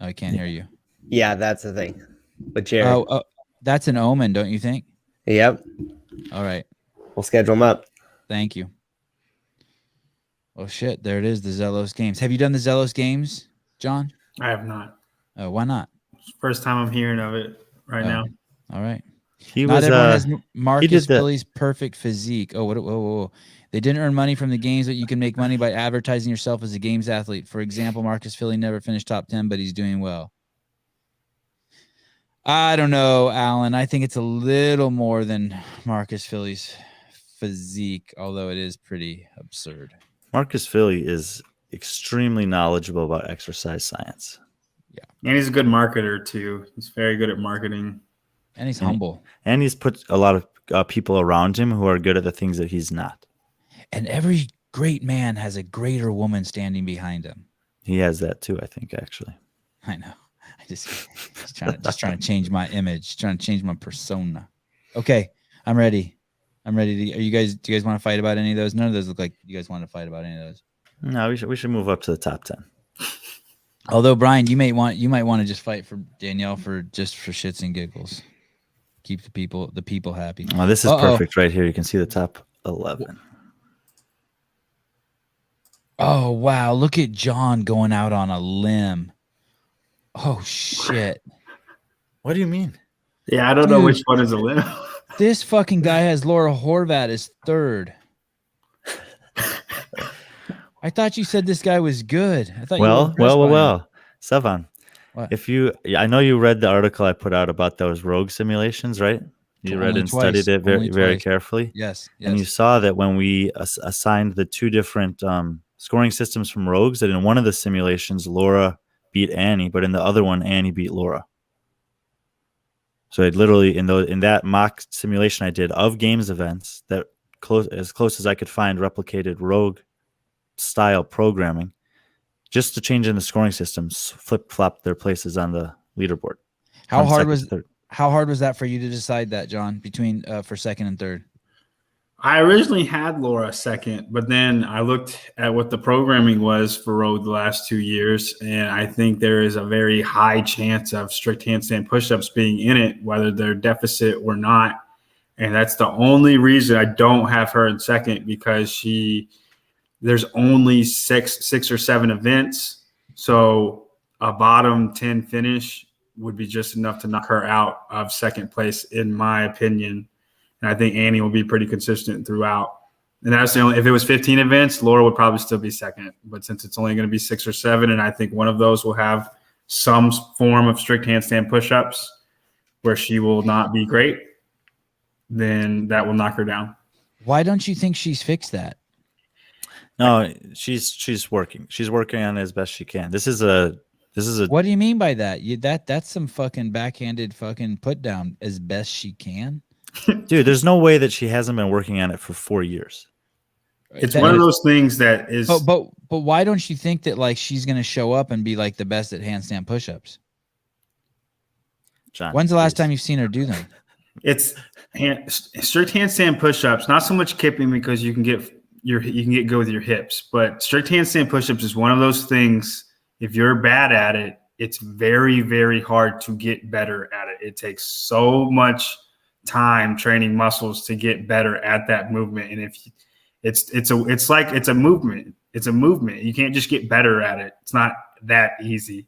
Oh, I can't hear you. Yeah, that's the thing. But Jared. Oh, that's an omen, don't you think? Yep. All right. We'll schedule them up. Thank you. Oh, shit. There it is, the Zelos Games. Have you done the Zelos Games, John? I have not. Oh, why not? First time I'm hearing of it now. All right. Not everyone has Marcus Billy's perfect physique. Oh, whoa. They didn't earn money from the games, but you can make money by advertising yourself as a games athlete. For example, Marcus Philly never finished top 10, but he's doing well. I don't know, Alan. I think it's a little more than Marcus Philly's physique, although it is pretty absurd. Marcus Philly is extremely knowledgeable about exercise science. Yeah. And he's a good marketer, too. He's very good at marketing. And he's humble. And he's put a lot of people around him who are good at the things that he's not. And every great man has a greater woman standing behind him. He has that, too, I think, actually. I know. I just trying to change my image, trying to change my persona. Okay, I'm ready. Do you guys want to fight about any of those? None of those look like you guys want to fight about any of those. No, we should move up to the top 10. Although Brian, you might want to just fight for Danielle for shits and giggles. Keep the people happy. Oh, this is perfect right here. You can see the top 11. Oh wow, look at John going out on a limb. Oh shit. What do you mean? Yeah, I don't know which one is a limb. This fucking guy has Laura Horvat as third. I thought you said this guy was good. I thought. Well. Sevan, what? I know you read the article I put out about those rogue simulations, right? You read and studied it very carefully. Yes. And you saw that when we assigned the two different scoring systems from rogues, that in one of the simulations, Laura beat Annie, but in the other one, Annie beat Laura. So it literally in that mock simulation I did of games events that as close as I could find replicated rogue style programming, just to change in the scoring systems, flip flop their places on the leaderboard. How hard was that for you to decide that, John, between for second and third? I originally had Laura second, but then I looked at what the programming was for Road the last 2 years, and I think there is a very high chance of strict handstand push-ups being in it, whether they're deficit or not. And that's the only reason I don't have her in second, because there's only six or seven events. So a bottom 10 finish would be just enough to knock her out of second place, in my opinion. And I think Annie will be pretty consistent throughout. And that's the only, if it was 15 events, Laura would probably still be second. But since it's only going to be 6 or 7, and I think one of those will have some form of strict handstand push-ups where she will not be great, then that will knock her down. Why don't you think she's fixed that? No, she's working. She's working on it as best she can. This is a. What do you mean by that? That's some fucking backhanded fucking put down. As best she can. Dude, there's no way that she hasn't been working on it for 4 years. It's one of those things that is. But why don't you think that like she's gonna show up and be like the best at handstand push-ups? John, when's the last time you've seen her do them? It's strict handstand push-ups, not so much kipping, because you can get good with your hips, but strict handstand push-ups is one of those things. If you're bad at it, it's very, very hard to get better at it. It takes so much time training muscles to get better at that movement. And if it's a movement. You can't just get better at it. It's not that easy.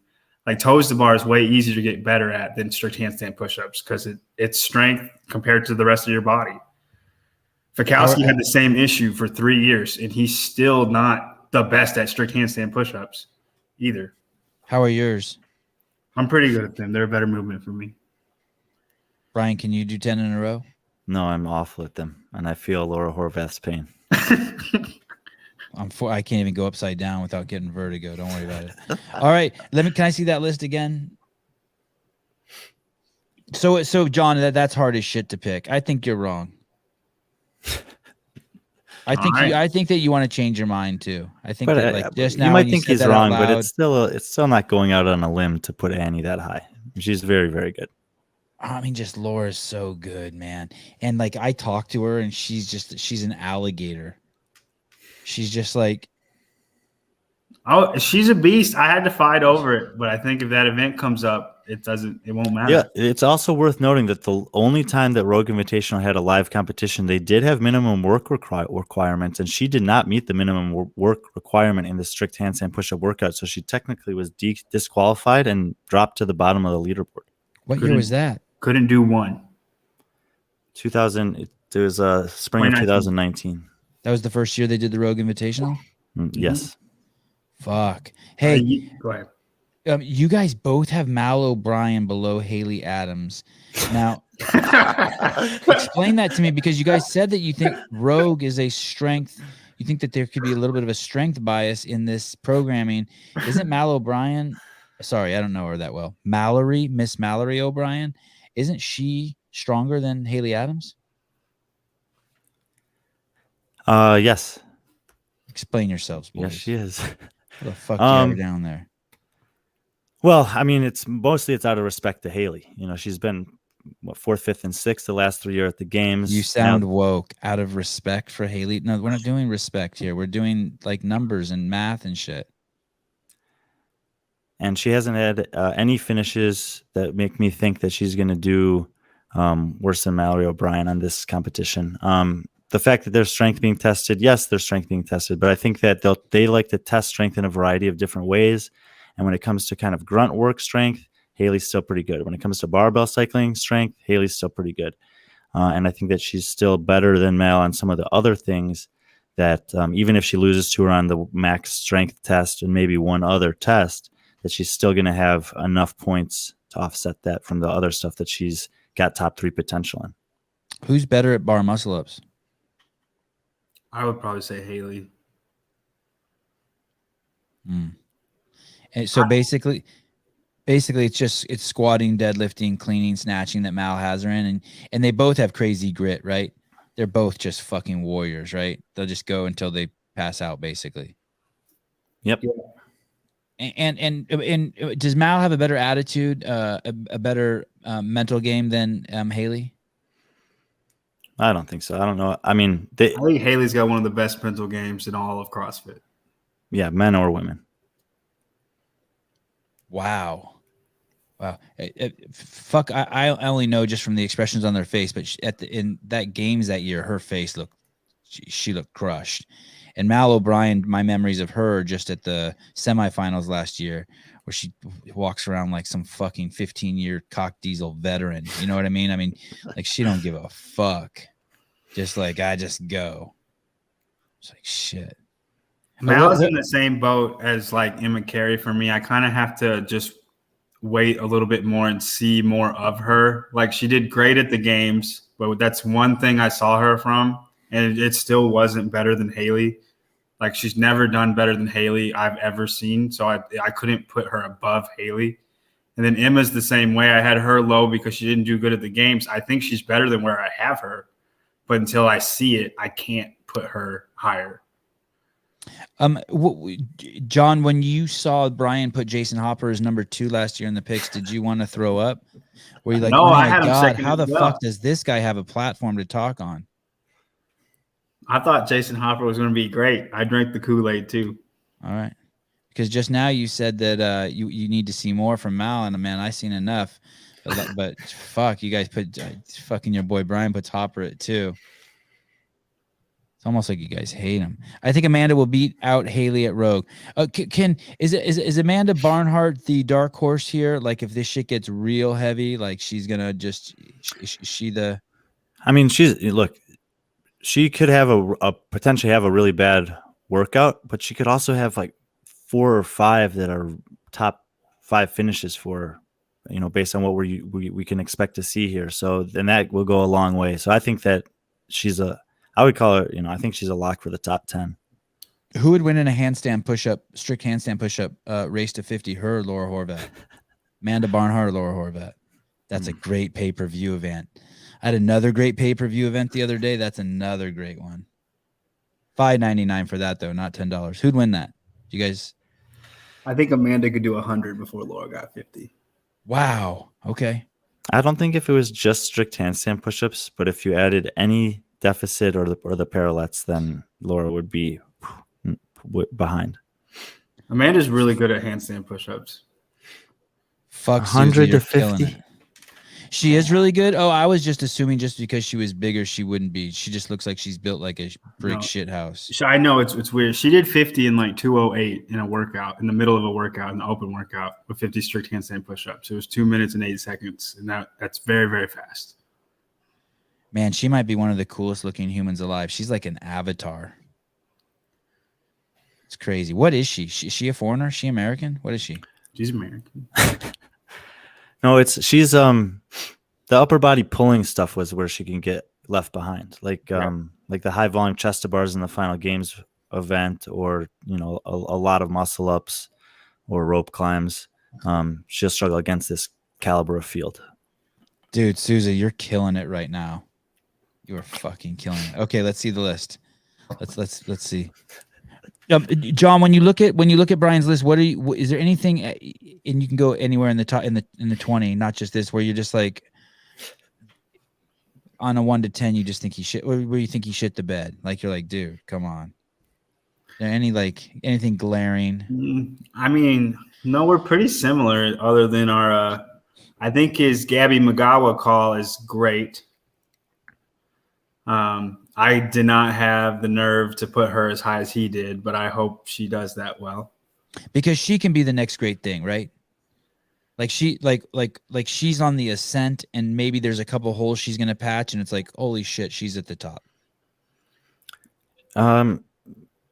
Like toes to bar is way easier to get better at than strict handstand push-ups because it's strength compared to the rest of your body. Fikowski had the same issue for 3 years, and he's still not the best at strict handstand push-ups either. How are yours? I'm pretty good at them. They're a better movement for me. Brian, can you do 10 in a row? No, I'm awful at them, and I feel Laura Horvath's pain. I can't even go upside down without getting vertigo. Don't worry about it. All right, can I see that list again? So John, that's hard as shit to pick. I think you're wrong. I think that you want to change your mind too. I think that like just now you might think he's wrong, loud, but it's still not going out on a limb to put Annie that high. She's very, very good. I mean, just Laura's so good, man. And like I talk to her, and she's an alligator. She's just like, oh, she's a beast. I had to fight over it, but I think if that event comes up, it won't matter. Yeah, it's also worth noting that the only time that Rogue Invitational had a live competition, they did have minimum work requirements, and she did not meet the minimum work requirement in the strict handstand push-up workout. So she technically was disqualified and dropped to the bottom of the leaderboard. What year was that? Couldn't do one. 2000. It was spring of 2019. That was the first year they did the Rogue Invitational? Yes. Fuck. Hey, go ahead. You guys both have Mal O'Brien below Haley Adams. Now, explain that to me, because you guys said that you think Rogue is a strength. You think that there could be a little bit of a strength bias in this programming. Isn't Mal O'Brien? Sorry, I don't know her that well. Miss Mallory O'Brien. Isn't she stronger than Haley Adams? Yes. Explain yourselves, boys. Yes, she is. What the fuck you ever down there? Well, I mean, it's out of respect to Haley. You know, she's been 4th, 5th, and 6th the last 3 years at the games. You sound woke. Out of respect for Haley. No, we're not doing respect here. We're doing like numbers and math and shit. And she hasn't had any finishes that make me think that she's going to do worse than Mallory O'Brien on this competition. The fact that there's strength being tested, yes, there's strength being tested, but I think that they like to test strength in a variety of different ways. And when it comes to kind of grunt work strength, Haley's still pretty good. When it comes to barbell cycling strength, Haley's still pretty good. And I think that she's still better than Mal on some of the other things that even if she loses to her on the max strength test and maybe one other test, that she's still going to have enough points to offset that from the other stuff that she's got top 3 potential in. Who's better at bar muscle ups? I would probably say Haley. And so basically it's squatting, deadlifting, cleaning, snatching that Mal has her in, and they both have crazy grit, right? They're both just fucking warriors, right? They'll just go until they pass out, basically. Yep. And does Mal have a better attitude, a better mental game than Haley? I don't think so. I don't know. I mean, I think Haley's got one of the best mental games in all of CrossFit. Yeah, men or women. Wow. Fuck. I only know just from the expressions on their face, but in that games that year, her face she looked crushed. And Mal O'Brien, my memories of her just at the semifinals last year, where she walks around like some fucking 15-year cock diesel veteran. You know what I mean? I mean, like she don't give a fuck. Just like I just go. It's like shit. Mal's in the same boat as like Emma Carey for me. I kind of have to just wait a little bit more and see more of her. Like she did great at the games, but that's one thing I saw her from, and it still wasn't better than Haley. Like she's never done better than Haley I've ever seen. So I couldn't put her above Haley. And then Emma's the same way. I had her low because she didn't do good at the games. I think she's better than where I have her. But until I see it, I can't put her higher. John, when you saw Brian put Jason Hopper as number 2 last year in the picks, did you want to throw up? Were you like, no, oh I my had him God, second how the as well. fuck does this guy have a platform to talk on? I thought Jason Hopper was going to be great. I drank the Kool-Aid too. All right. Because just now you said that you need to see more from Mal, and man, I seen enough. But fuck, you guys put fucking your boy Brian puts Hopper at 2. It's almost like you guys hate him. I think Amanda will beat out Haley at Rogue. Is Amanda Barnhart the dark horse here? Like if this shit gets real heavy, like she's gonna just she the. I mean, she could have a potentially have a really bad workout, but she could also have like 4 or 5 that are top 5 finishes for, based on what we can expect to see here. So then that will go a long way. So I think that I would call her, I think she's a lock for the top 10. Who would win in a strict handstand push-up race to 50? Her or Laura Horvath? Amanda Barnhart or Laura Horvath? That's a great pay-per-view event. I had another great pay-per-view event the other day. That's another great one. $5.99 for that though, not $10. Who'd win that? You guys? I think Amanda could do 100 before Laura got 50. Wow. Okay. I don't think if it was just strict handstand push-ups, but if you added any deficit or the parallettes, then Laura would be behind. Amanda's really good at handstand push-ups. Fuck, 100 to 50. She is really good. Oh, I was just assuming just because she was bigger, she wouldn't be. She just looks like she's built like a brick shit house. I know it's weird. She did 50 in like 2:08 in a workout, in the middle of a workout, in the open workout with 50 strict handstand push-ups. It was 2 minutes and 8 seconds, and that's very, very fast. Man, she might be one of the coolest looking humans alive. She's like an avatar. It's crazy. What is she? Is she a foreigner? Is she American? What is she? She's American. No, she's the upper body pulling stuff was where she can get left behind, like the high volume chest to bars in the final games event, or a lot of muscle ups or rope climbs. She'll struggle against this caliber of field. Dude, Souza, you're killing it right now. You are fucking killing it. Okay, let's see the list. Let's see. John, when you look at Brian's list, is there anything, and you can go anywhere in the top in the 20, not just this, where you're just like on a 1 to 10, you just think he shit, where you think he shit the bed, like you're like, dude, come on. Is there anything glaring? I mean, no, we're pretty similar, other than our. I think his Gabby Magawa call is great. I did not have the nerve to put her as high as he did, but I hope she does that well. Because she can be the next great thing, right? Like she's on the ascent, and maybe there's a couple holes she's gonna patch, and it's like, holy shit, she's at the top.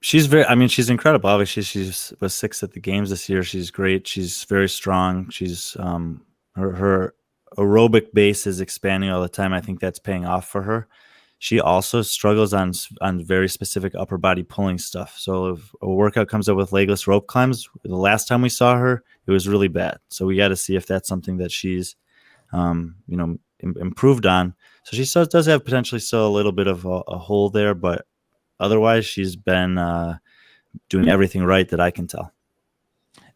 She's she's incredible. Obviously, she was 6th at the games this year. She's great. She's very strong. She's her aerobic base is expanding all the time. I think that's paying off for her. She also struggles on very specific upper body pulling stuff. So if a workout comes up with legless rope climbs, the last time we saw her, it was really bad. So we got to see if that's something that she's, improved on. So she does have potentially still a little bit of a hole there, but otherwise she's been doing everything right that I can tell.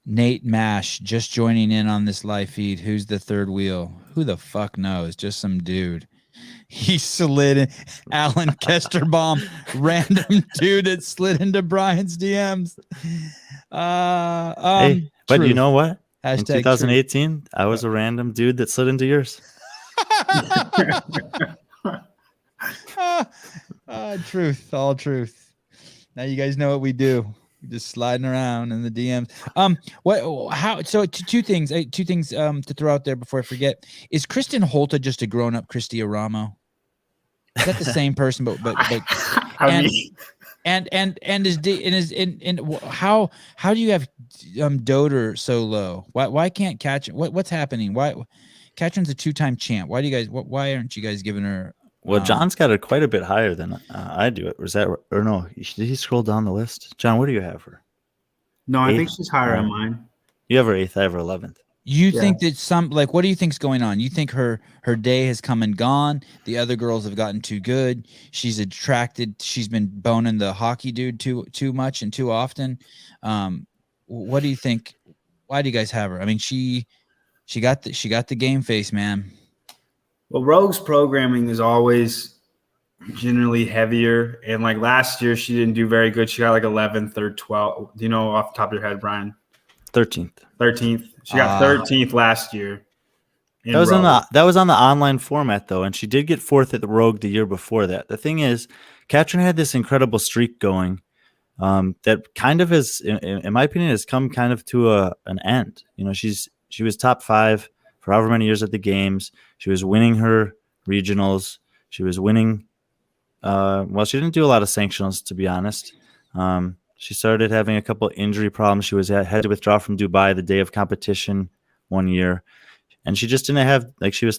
Nate Mash just joining in on this live feed. Who's the third wheel? Who the fuck knows? Just some dude. He slid in. Alan Kesterbaum, random dude that slid into Brian's DMs. Hey, but truth. you know what? Hashtag in 2018, I was a random dude that slid into yours. Truth, all truth. Now you guys know what we do. We're just sliding around in the DMs. Two things to throw out there before I forget. Is Kristen Holta just a grown-up Christy Aramo? Is that the same person? But how do you have Doter so low? Why can't Katrin? What's happening? Why Katrin's a 2-time champ? Why aren't you guys giving her? Well, John's got her quite a bit higher than I do. Or no? Did he scroll down the list? John, where do you have her? No, I think she's higher on mine. You have her 8th. I have her 11th. You think that what do you think's going on? You think her day has come and gone? The other girls have gotten too good. She's attracted. She's been boning the hockey dude too much and too often. What do you think? Why do you guys have her? I mean, she got the game face, man. Well, Rogue's programming is always generally heavier, and like last year, she didn't do very good. She got like 11th or 12th. Do you know off the top of your head, Brian? 13th. 13th. She got 13th last year. That was on the online format though, and she did get 4th at the Rogue the year before that. The thing is, Katrin had this incredible streak going that kind of is, in my opinion, has come kind of to an end. You know, she was top 5 for however many years at the games. She was winning her regionals. She was winning. Well, she didn't do a lot of sanctionals, to be honest. She started having a couple injury problems. She had to withdraw from Dubai the day of competition one year, and she just didn't have, like, she was,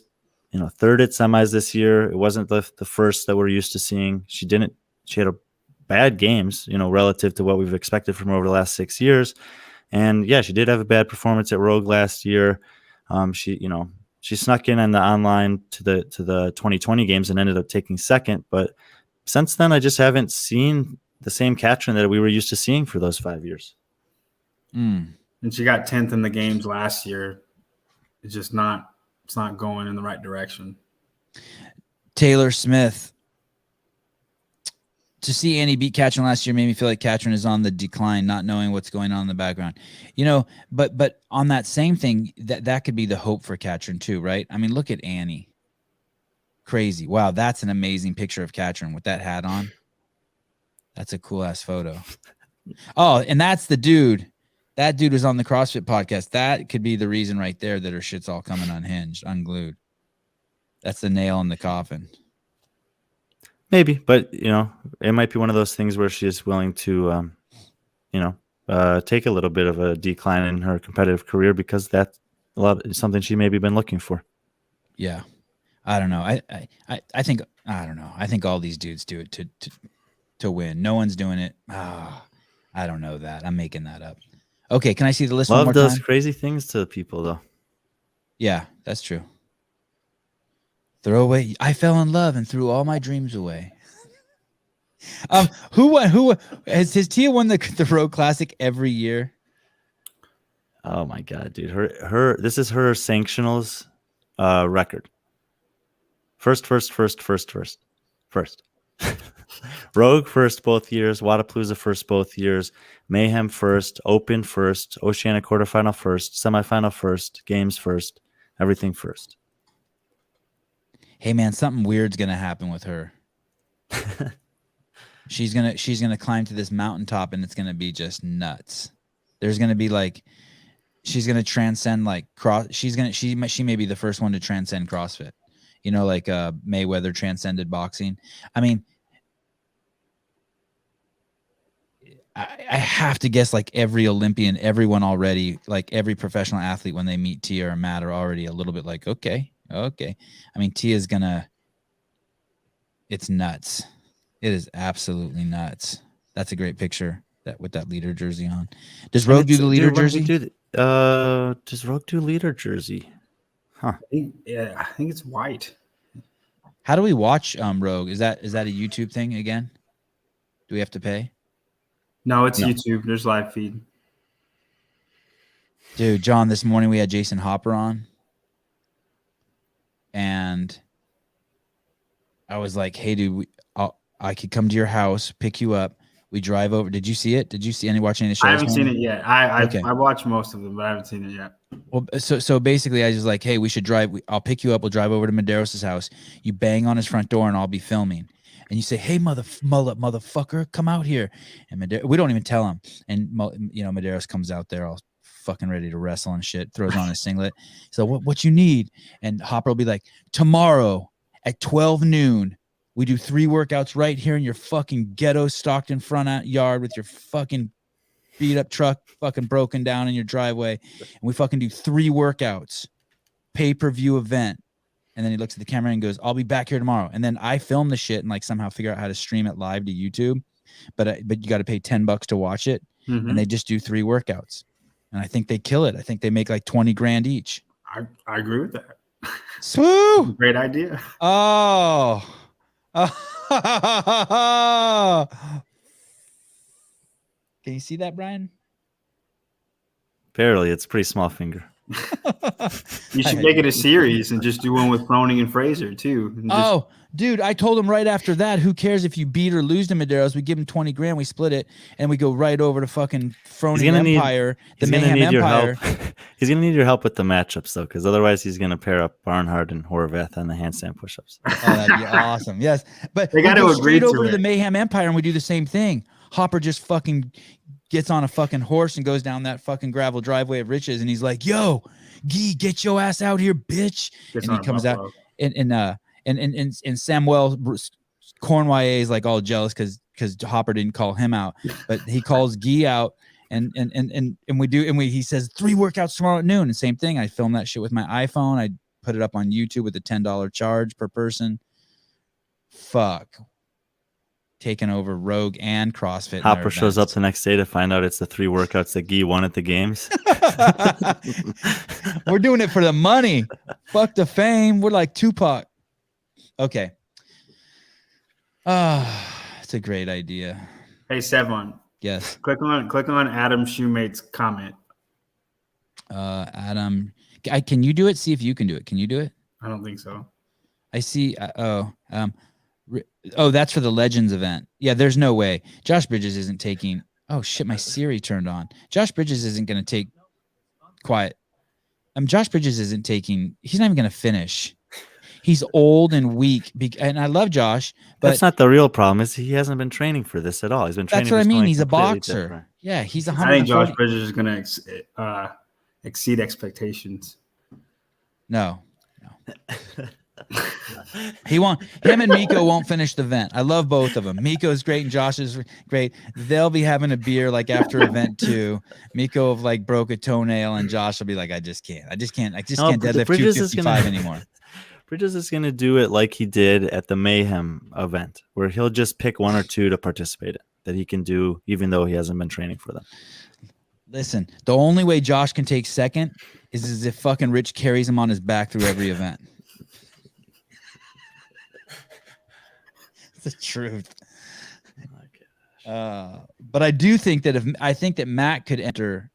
you know, 3rd at semis this year. It wasn't the first that we're used to seeing. She had a bad games, you know, relative to what we've expected from her over the last 6 years. And yeah, she did have a bad performance at Rogue last year. She snuck in on the online to the 2020 games and ended up taking 2nd. But since then, I just haven't seen the same Katrin that we were used to seeing for those 5 years. And she got 10th in the games last year. It's not going in the right direction. Taylor Smith. To see Annie beat Katrin last year made me feel like Katrin is on the decline, not knowing what's going on in the background. You know, but on that same thing, that could be the hope for Katrin too, right? I mean, look at Annie. Crazy. Wow, that's an amazing picture of Katrin with that hat on. That's a cool ass photo. Oh, and that's the dude. That dude was on the CrossFit podcast. That could be the reason right there that her shit's all coming unhinged, unglued. That's the nail in the coffin. Maybe, but you know, it might be one of those things where she is willing to, take a little bit of a decline in her competitive career because that's something she maybe been looking for. Yeah, I don't know. I think I don't know. I think all these dudes do it to win. No one's doing it. I don't know that. I'm making that up. Okay, can I see the list one more Love time? does crazy things to people, though. Yeah, that's true. Throw away. I fell in love and threw all my dreams away. Who has Tia won the Road Classic every year? Oh my god, dude! This is her sanctionals record. First. Rogue first both years. Wadapalooza first both years. Mayhem first. Open first. Oceania quarterfinal first. Semifinal first. Games first. Everything first. Hey man, something weird's gonna happen with her. She's gonna climb to this mountaintop and it's gonna be just nuts. There's gonna be like, she's gonna transcend like she may be the first one to transcend CrossFit. You know, like Mayweather transcended boxing. I mean, I have to guess like every Olympian, everyone already, like every professional athlete when they meet Tia or Matt are already a little bit like, okay. I mean, Tia's it's nuts. It is absolutely nuts. That's a great picture with that leader jersey on. Does Rogue do the leader jersey? Does Rogue do leader jersey? Huh. I think it's white. How do we watch Rogue? Is that a YouTube thing again? Do we have to pay? No, it's YouTube. There's live feed. Dude, John, this morning we had Jason Hopper on. And I was like, hey, dude, I could come to your house, pick you up. We drive over. Did you see it? Did you watch any of the shows? I haven't seen it yet. I watched most of them, but I haven't seen it yet. Well, so basically, I was like, hey, we should drive. I'll pick you up. We'll drive over to Medeiros' house. You bang on his front door, and I'll be filming. And you say, hey, motherfucker, come out here. And we don't even tell him. And, Medeiros comes out there all fucking ready to wrestle and shit, throws on his singlet. So what you need? And Hopper will be like, tomorrow at 12 noon, we do 3 workouts right here in your fucking ghetto Stockton front yard with your fucking beat up truck fucking broken down in your driveway. And we fucking do 3 workouts, pay-per-view event. And then he looks at the camera and goes, I'll be back here tomorrow. And then I film the shit and like somehow figure out how to stream it live to YouTube. But you got to pay $10 to watch it. Mm-hmm. And they just do 3 workouts. And I think they kill it. I think they make like 20 grand each. I agree with that. Swoo! Great idea. Oh. Can you see that, Brian? Barely. It's a pretty small finger. You should make it a series and just do one with Froning and Fraser too. And just, Oh, dude, I told him right after that, who cares if you beat or lose to Medeiros? We give him 20 grand, we split it, and we go right over to fucking Froning Empire, the Mayhem Empire. He's going to need your help with the matchups, though, because otherwise he's going to pair up Barnhart and Horvath on the handstand push-ups. Oh, that'd be awesome. Yes. But They got to go agree straight to over to it. the Mayhem Empire, and we do the same thing. Hopper just fucking gets on a fucking horse and goes down that fucking gravel driveway of Riches, and he's like, yo, Guy, get your ass out here, bitch. Gets And he on comes Buffalo. out, and Samuel Cornwallis is like all jealous because Hopper didn't call him out, but he calls Guy out, and he says 3 workouts tomorrow at noon. And same thing, I filmed that shit with my iPhone. I put it up on YouTube with a $10 charge per person. Fuck. Taking over Rogue and CrossFit. Hopper shows up the next day to find out it's the 3 workouts that Guy won at the games. We're doing it for the money. Fuck the fame. We're like Tupac. Okay. It's a great idea. Hey, Sevan, Yes. click on Adam Shoemate's comment. Adam, can you do it? See if you can do it. Can you do it? I don't think so. I see. That's for the Legends event. Yeah, there's no way. Josh Bridges isn't taking. Oh shit, my Siri turned on. Josh Bridges isn't going to take. Quiet. Josh Bridges isn't taking. He's not even going to finish. He's old and weak, and I love Josh, but That's not the real problem. Is he hasn't been training for this at all. He's been training. that's what I for mean. something He's a completely boxer. different. Yeah, he's I think 140. Josh Bridges is going to exceed expectations. No. He won't. Him and Miko won't finish the event. I love both of them. Miko's great and Josh is great. They'll be having a beer like after event 2. Miko have like broke a toenail and Josh will be like, I just can't No, deadlift Bridges is 255 anymore. Bridges is going to do it like he did at the Mayhem event, where he'll just pick 1 or 2 to participate in that he can do, even though he hasn't been training for them. Listen, the only way Josh can take second is if fucking Rich carries him on his back through every event. It's the truth. But I do think that I think that Matt could enter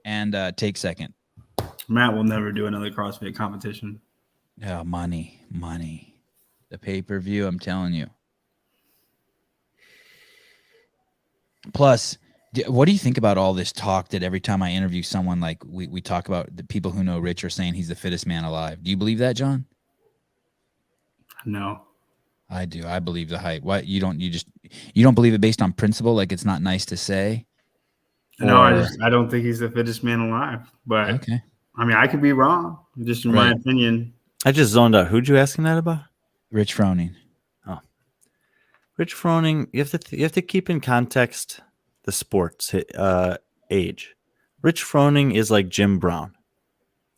and take second. Matt will never do another CrossFit competition. Oh, money. The pay-per-view, I'm telling you. Plus, what do you think about all this talk that every time I interview someone, like we talk about the people who know Rich are saying he's the fittest man alive? Do you believe that, John? No. I do. I believe the hype. What you don't believe it based on principle? Like it's not nice to say? No, I don't think he's the fittest man alive. But Okay. I mean, I could be wrong. Just in my opinion. I just zoned out. Who'd you asking that about? Rich Froning. Oh, Rich Froning. You have to keep in context the sports age. Rich Froning is like Jim Brown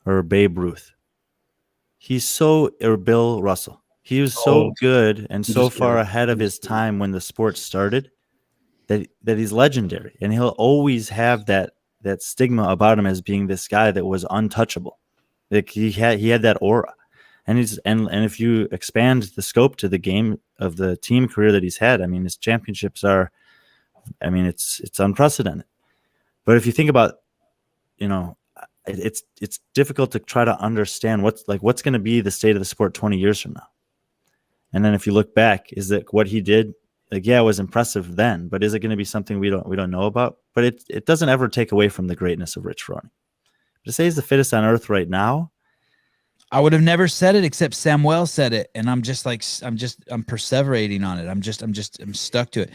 or Babe Ruth. Or Bill Russell. He was so good and so far ahead of his time when the sport started that he's legendary, and he'll always have that stigma about him as being this guy that was untouchable. Like he had that aura, and if you expand the scope to the game of the team career that he's had, I mean, his championships are, I mean, it's unprecedented. But if you think about, it's difficult to try to understand what's going to be the state of the sport 20 years from now. And then if you look back, is that what he did? Like, yeah, it was impressive then, but is it going to be something we don't know about? But it doesn't ever take away from the greatness of Rich Froning. To say he's the fittest on earth right now, I would have never said it except Samuel said it, and I'm perseverating on it. I'm stuck to it.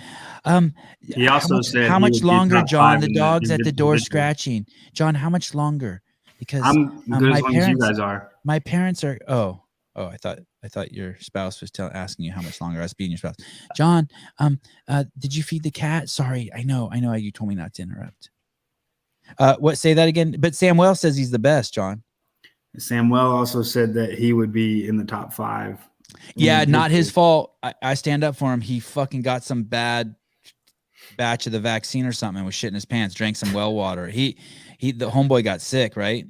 He also said how he much would be longer, top John? 5 The in dog's at the door individual. scratching. John, how much longer? Because I'm good my as long as you parents, guys are. my parents are. Oh, I thought your spouse was asking you how much longer. I was being your spouse. John, did you feed the cat? Sorry, I know. You told me not to interrupt. What? Say that again. But Samuel says he's the best, John. Samuel also said that he would be in the top 5. Yeah, not his fault. I stand up for him. He fucking got some bad batch of the vaccine or something and was shitting his pants, drank some well water. The homeboy got sick, right?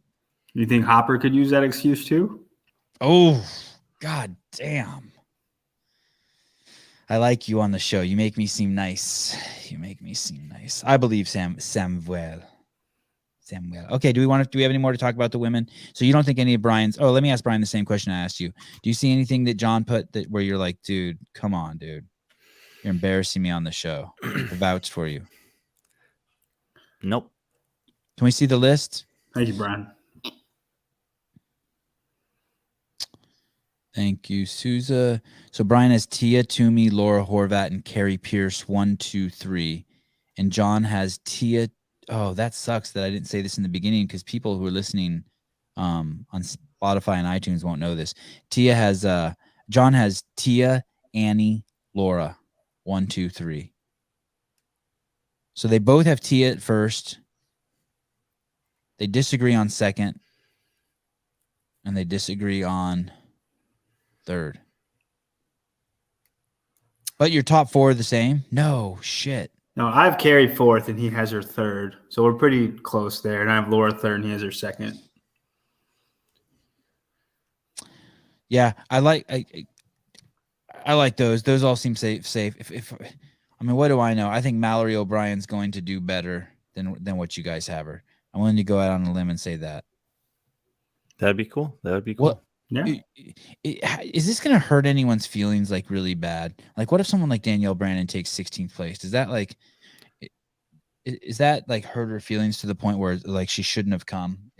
You think Hopper could use that excuse too? Oh, god damn. I like you on the show. You make me seem nice. I believe Samuel. Samuel. Okay, do we have any more to talk about the women? So you don't think any of Brian's? Oh, let me ask Brian the same question I asked you. Do you see anything that John put that where you're like, dude, come on, dude, you're embarrassing me on the show. I vouched for you. Nope. Can we see the list? Thank you, Brian. Thank you, Souza. So Brian has Tia Toomey, Laura Horvat, and Carrie Pierce 1, 2, 3, and John has Tia. Oh, that sucks that I didn't say this in the beginning because people who are listening on Spotify and iTunes won't know this. John has Tia, Annie, Laura 1, 2, 3. So they both have Tia at first. They disagree on second, and they disagree on third. But your top four are the same? No, shit. No, I have Carrie fourth, and he has her third. So we're pretty close there. And I have Laura third, and he has her second. Yeah, I like those. Those all seem safe. If I mean, what do I know? I think Mallory O'Brien's going to do better than what you guys have her. I'm willing to go out on a limb and say that. That'd be cool. That would be cool. What? Yeah. Is this going to hurt anyone's feelings like really bad? Like, what if someone like Danielle Brandon takes 16th place? Is that hurt her feelings to the point where like she shouldn't have come?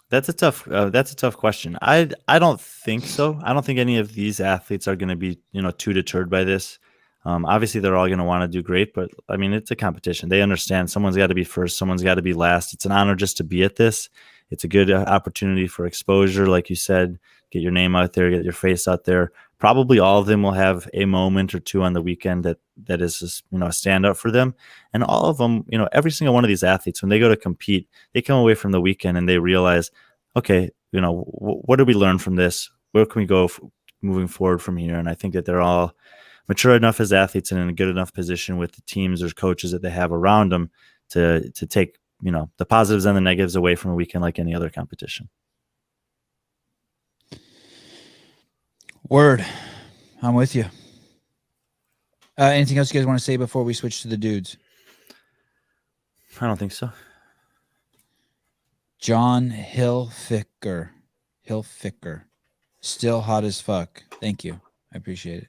That's a tough question. I don't think so. I don't think any of these athletes are going to be too deterred by this. Obviously, they're all going to want to do great, but I mean, it's a competition. They understand someone's got to be first, someone's got to be last. It's an honor just to be at this. It's a good opportunity for exposure, like you said, get your name out there, get your face out there. Probably all of them will have a moment or two on the weekend that is just, a standout for them. And all of them, every single one of these athletes, when they go to compete, they come away from the weekend and they realize, okay, what did we learn from this? Where can we go moving forward from here? And I think that they're all mature enough as athletes and in a good enough position with the teams or coaches that they have around them to take the positives and the negatives away from a weekend like any other competition. Word. I'm with you. Anything else you guys want to say before we switch to the dudes? I don't think so. John Hilfiger. Still hot as fuck. Thank you. I appreciate it.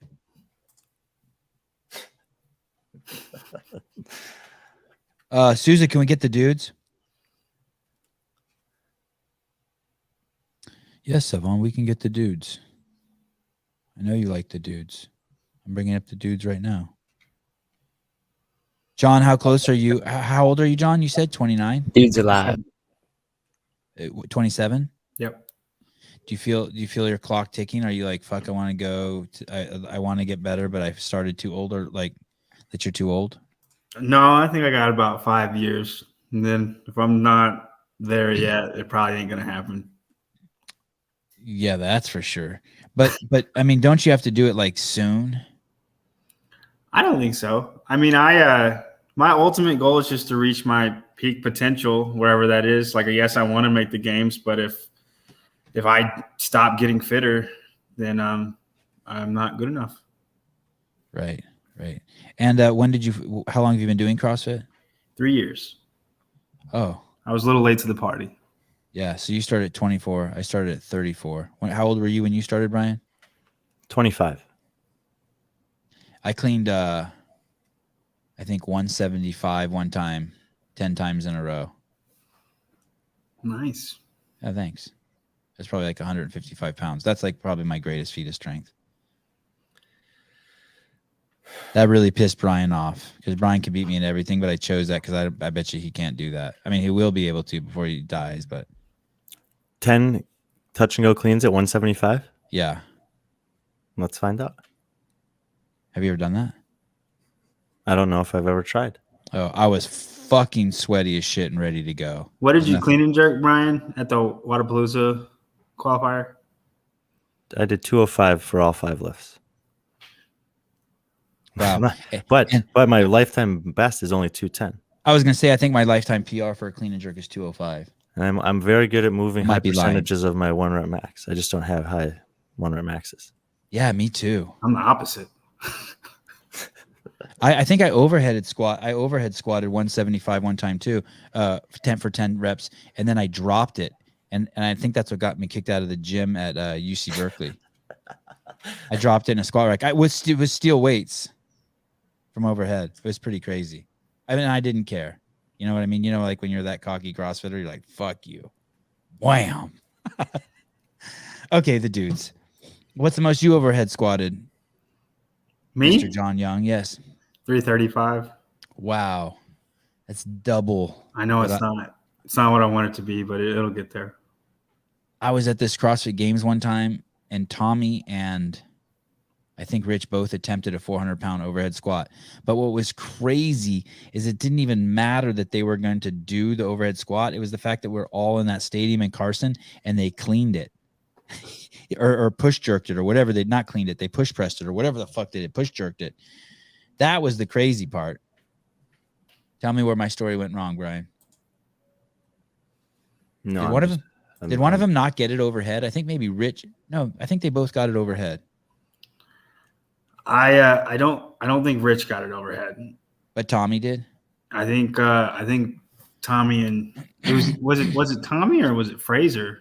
Souza, can we get the dudes? Yes, Sevan, we can get the dudes. I know you like the dudes. I'm bringing up the dudes right now. John, how close are you? How old are you, John? You said 29? Dude's alive. 27? Yep. Do you feel your clock ticking? Are you like, fuck, I want to go, I want to get better, but I started too old, or like that you're too old? No, I think I got about 5 years. And then if I'm not there yet, it probably ain't going to happen. Yeah, that's for sure. But I mean, don't you have to do it like soon? I don't think so. I mean, my ultimate goal is just to reach my peak potential, wherever that is. Like, yes, I want to make the games, but if I stop getting fitter, then I'm not good enough. Right. And how long have you been doing CrossFit? 3 years. Oh, I was a little late to the party. yeah. So you started at 24. I started at 34. How old were you when you started, Brian? 25. I cleaned, I think 175 one time, 10 times in a row. Nice. Yeah, thanks. That's probably like 155 pounds. That's like probably my greatest feat of strength. That really pissed Brian off because Brian could beat me in everything, but I chose that because I bet you he can't do that. I mean, he will be able to before he dies, but 10 touch and go cleans at 175. yeah. Let's find out. Have you ever done that? I don't know if I've ever tried. Oh, I was fucking sweaty as shit and ready to go. What did you clean and jerk, Brian, at the Waterpalooza qualifier? I did 205 for all 5 lifts. Wow. but my lifetime best is only 210. I was gonna say I think my lifetime PR for a clean and jerk is 205. And I'm very good at moving high Might be lying. percentages of my 1 rep max. I just don't have high 1 rep maxes. Yeah, me too. I'm the opposite. I think I overhead squatted 175 one time too, 10 for 10 reps, and then I dropped it, and I think that's what got me kicked out of the gym at UC Berkeley. I dropped it in a squat rack. It was steel weights from overhead. It was pretty crazy. I mean, I didn't care. You know what I mean? You know, like when you're that cocky CrossFitter, you're like, "Fuck you." Wham. Okay, the dudes. What's the most you overhead squatted? Me? Mr. John Young, yes. 335. Wow. That's double. I know it's not what I want it to be, but it'll get there. I was at this CrossFit Games one time, and Tommy and I think Rich both attempted a 400-pound overhead squat. But what was crazy is it didn't even matter that they were going to do the overhead squat. It was the fact that we're all in that stadium in Carson, and they cleaned it. or push jerked it or whatever. They'd not cleaned it. They push pressed it or whatever the fuck they did. Push jerked it. That was the crazy part. Tell me where my story went wrong, Brian. No, Did one of them not get it overhead? I think maybe Rich. No, I think they both got it overhead. I don't think Rich got it overhead. But Tommy did. I think Tommy and was it Tommy or was it Fraser?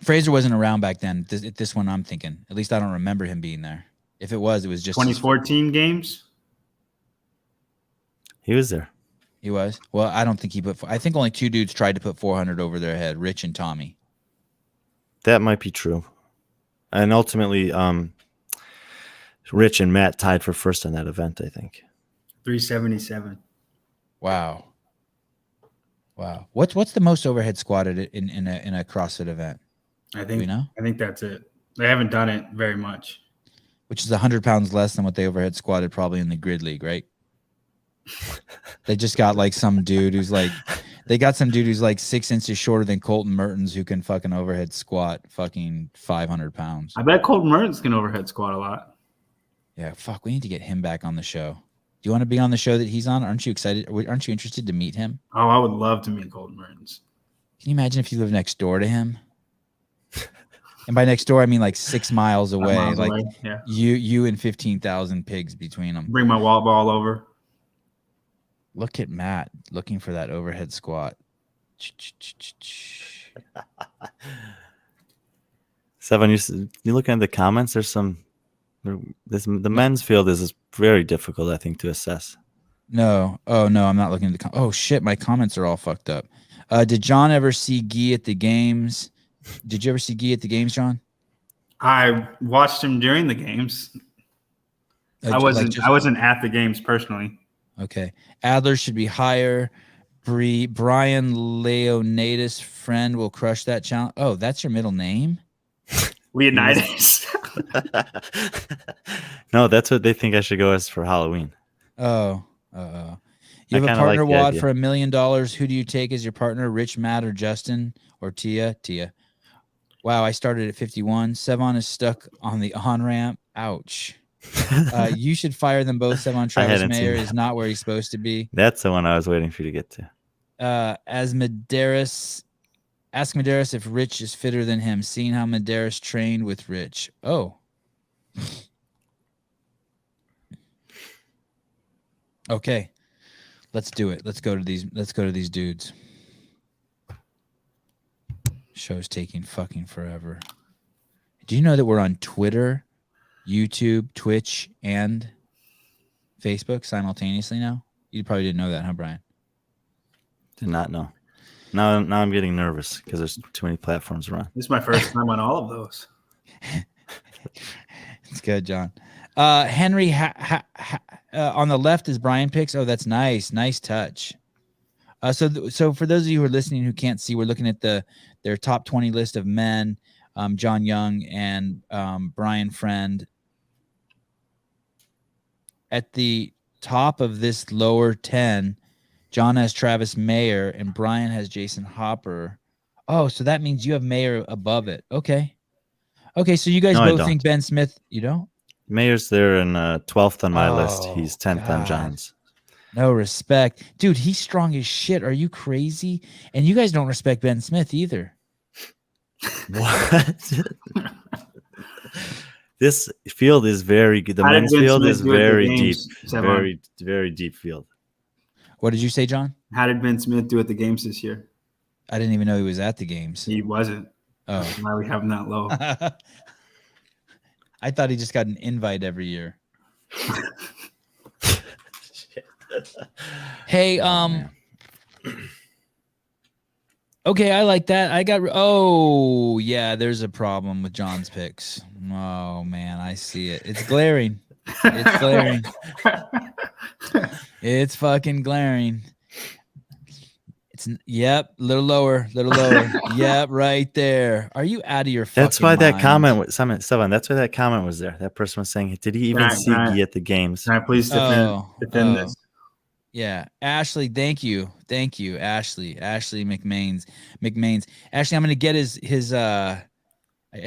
Fraser wasn't around back then. This one I'm thinking. At least I don't remember him being there. If it was just 2014 games. He was there. He was. Well, I don't think he put. I think only two dudes tried to put 400 over their head. Rich and Tommy. That might be true. And ultimately, Rich and Matt tied for first on that event, I think. 377. Wow. What's the most overhead squatted in a CrossFit event? I think. Do we know? I think that's it. They haven't done it very much. Which is 100 pounds less than what they overhead squatted probably in the grid league, right? They just got like some dude who's like, they got some dude who's like 6 inches shorter than Colton Mertens who can fucking overhead squat fucking 500 pounds. I bet Colton Mertens can overhead squat a lot. Yeah, fuck, we need to get him back on the show. Do you want to be on the show that he's on? Aren't you excited? Aren't you interested to meet him? Oh, I would love to meet Colton Mertens. Can you imagine if you live next door to him? And by next door, I mean like 6 miles away. Yeah. You and 15,000 pigs between them. Bring my wall ball over. Look at Matt looking for that overhead squat. Sevan, you looking at the comments? There's some. The men's field is very difficult, I think, to assess. No. Oh, no, I'm not looking at the oh, shit, my comments are all fucked up. Did John ever see Guy at the games? Did you ever see Guy at the games, John? I watched him during the games. I wasn't at the games personally. Okay. Adler should be higher. Brian Leonidas friend will crush that challenge. Oh, that's your middle name? Leonidas. No, that's what they think I should go as for Halloween. Oh. You have a partner WOD for $1 million. Who do you take as your partner? Rich, Matt, or Justin, or Tia? Tia. Wow, I started at 51. Sevan is stuck on the on-ramp. Ouch. You should fire them both. Sevan Travis Mayer is not where he's supposed to be. That's the one I was waiting for you to get to. As Medeiros, ask Medeiros if Rich is fitter than him, seeing how Medeiros trained with Rich. Oh. Okay. Let's do it. Let's go to these dudes. Show's taking fucking forever. Do you know that we're on Twitter, YouTube, Twitch, and Facebook simultaneously now? You probably didn't know that, huh, Brian? Did not know. Now I'm getting nervous because there's too many platforms around. This is my first time on all of those. It's good, John. Henry on the left is Brian picks. Oh, that's nice. Nice touch. So for those of you who are listening who can't see, we're looking at their top 20 list of men, John Young and Brian Friend. At the top of this lower 10, John has Travis Mayer and Brian has Jason Hopper. Oh, so that means you have Mayer above it. Okay, so you guys both think Ben Smith, you don't? Mayer's there in 12th on my list. He's 10th on John's. No respect. Dude, he's strong as shit. Are you crazy? And you guys don't respect Ben Smith either. What? This field is very good. The How did men's Vince field Smith is do at the very deep, games, Sevan? very, very deep field. What did you say, John? How did Ben Smith do at the games this year? I didn't even know he was at the games. He wasn't. Oh, Why are we having that low? I thought he just got an invite every year. Hey, man. okay, I like that. Oh, yeah, there's a problem with John's picks. Oh, man, I see it. It's glaring. It's glaring. It's fucking glaring. Yep, little lower. Yep, right there. Are you out of your fucking That's why that mind? comment was Sevan. That's why that comment was there. That person was saying, "Did he even see Guy at the games?" Can I please defend this? Yeah, Ashley, thank you, Ashley McMains. Ashley, I'm gonna get his. I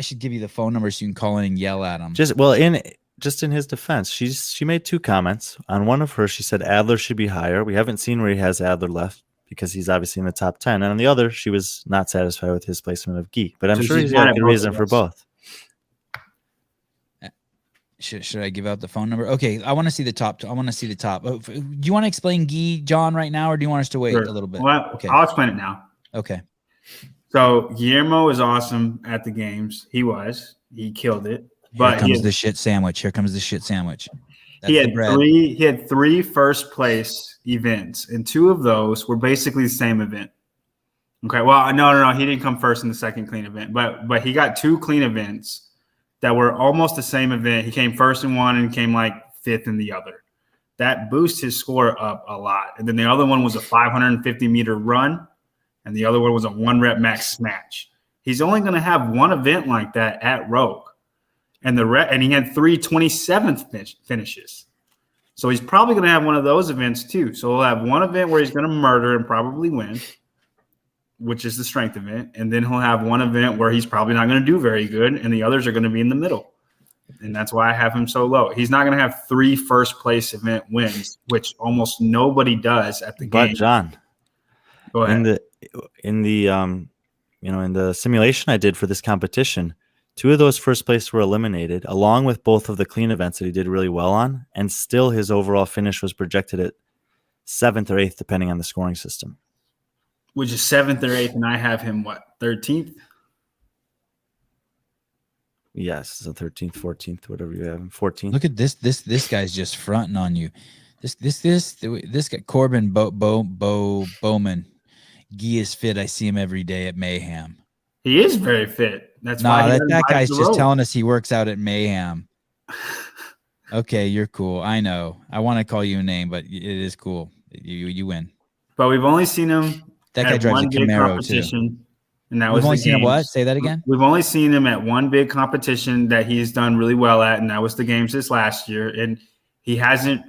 should give you the phone number so you can call in and yell at him. Just in his defense, she made 2 comments. On one of hers, she said Adler should be higher. We haven't seen where he has Adler left because he's obviously in the top 10. And on the other, she was not satisfied with his placement of Guy. But I'm sure he's got a good reason for both. Should I give out the phone number? Okay, I want to see the top. Do you want to explain Guy, John, right now, or do you want us to wait a little bit? Well, okay, I'll explain it now. Okay. So Guillermo is awesome at the games. He killed it. But Here comes the shit sandwich. That's he had 3 first place events, and 2 of those were basically the same event. Okay. Well, no. He didn't come first in the second clean event, but he got 2 clean events that were almost the same event. He came first in one and came like 5th in the other. That boosts his score up a lot. And then the other one was a 550-meter run, and the other one was a 1-rep max snatch. He's only going to have one event like that at Rogue. And he had 3 27th finishes. So he's probably going to have one of those events too. So he'll have one event where he's going to murder and probably win, which is the strength event. And then he'll have one event where he's probably not going to do very good, and the others are going to be in the middle. And that's why I have him so low. He's not going to have 3 first place event wins, which almost nobody does at the game. But John, go ahead. In the simulation I did for this competition, 2 of those first place were eliminated, along with both of the clean events that he did really well on, and still his overall finish was projected at 7th or 8th, depending on the scoring system. Which is 7th or 8th, and I have him, 13th? Yes, so 13th, 14th, whatever you have, 14th. Look at this. This guy's just fronting on you. This guy, Corbin Bowman. Guy is fit. I see him every day at Mayhem. He is very fit. That's why that guy's just telling us he works out at Mayhem. Okay, you're cool. I know. I want to call you a name, but it is cool. You win. But we've only seen him. That guy drives a Camaro too. And that we've only seen him what? Say that again. We've only seen him at one big competition that he's done really well at, and that was the games this last year. And he hasn't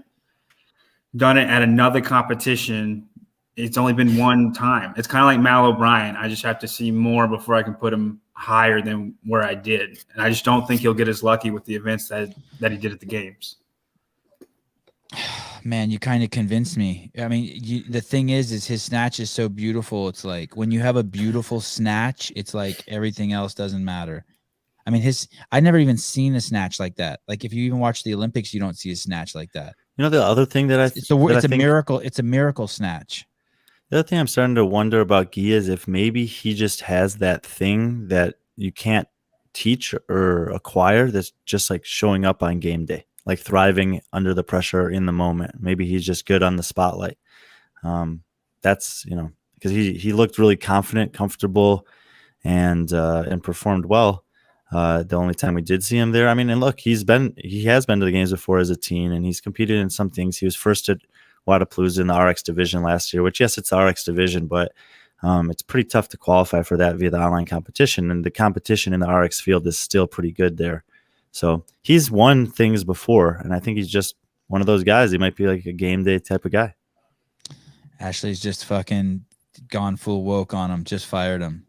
done it at another competition. It's only been one time. It's kind of like Mal O'Brien. I just have to see more before I can put him higher than where I did. And I just don't think he'll get as lucky with the events that he did at the games. Man, you kind of convinced me. I mean, the thing is his snatch is so beautiful. It's like when you have a beautiful snatch, it's like everything else doesn't matter. I mean, I never even seen a snatch like that. Like if you even watch the Olympics, you don't see a snatch like that. You know, the other thing that it's a miracle. It's a miracle snatch. The other thing I'm starting to wonder about Guy is if maybe he just has that thing that you can't teach or acquire that's just like showing up on game day, like thriving under the pressure in the moment. Maybe he's just good on the spotlight. That's, because he looked really confident, comfortable, and performed well. The only time we did see him there, I mean, and look, he has been to the games before as a teen, and he's competed in some things. He was first at Wadapalooza in the RX division last year, which, yes, it's the RX division, but it's pretty tough to qualify for that via the online competition. And the competition in the RX field is still pretty good there. So he's won things before, and I think he's just one of those guys. He might be like a game day type of guy. Ashley's just fucking gone full woke on him, just fired him.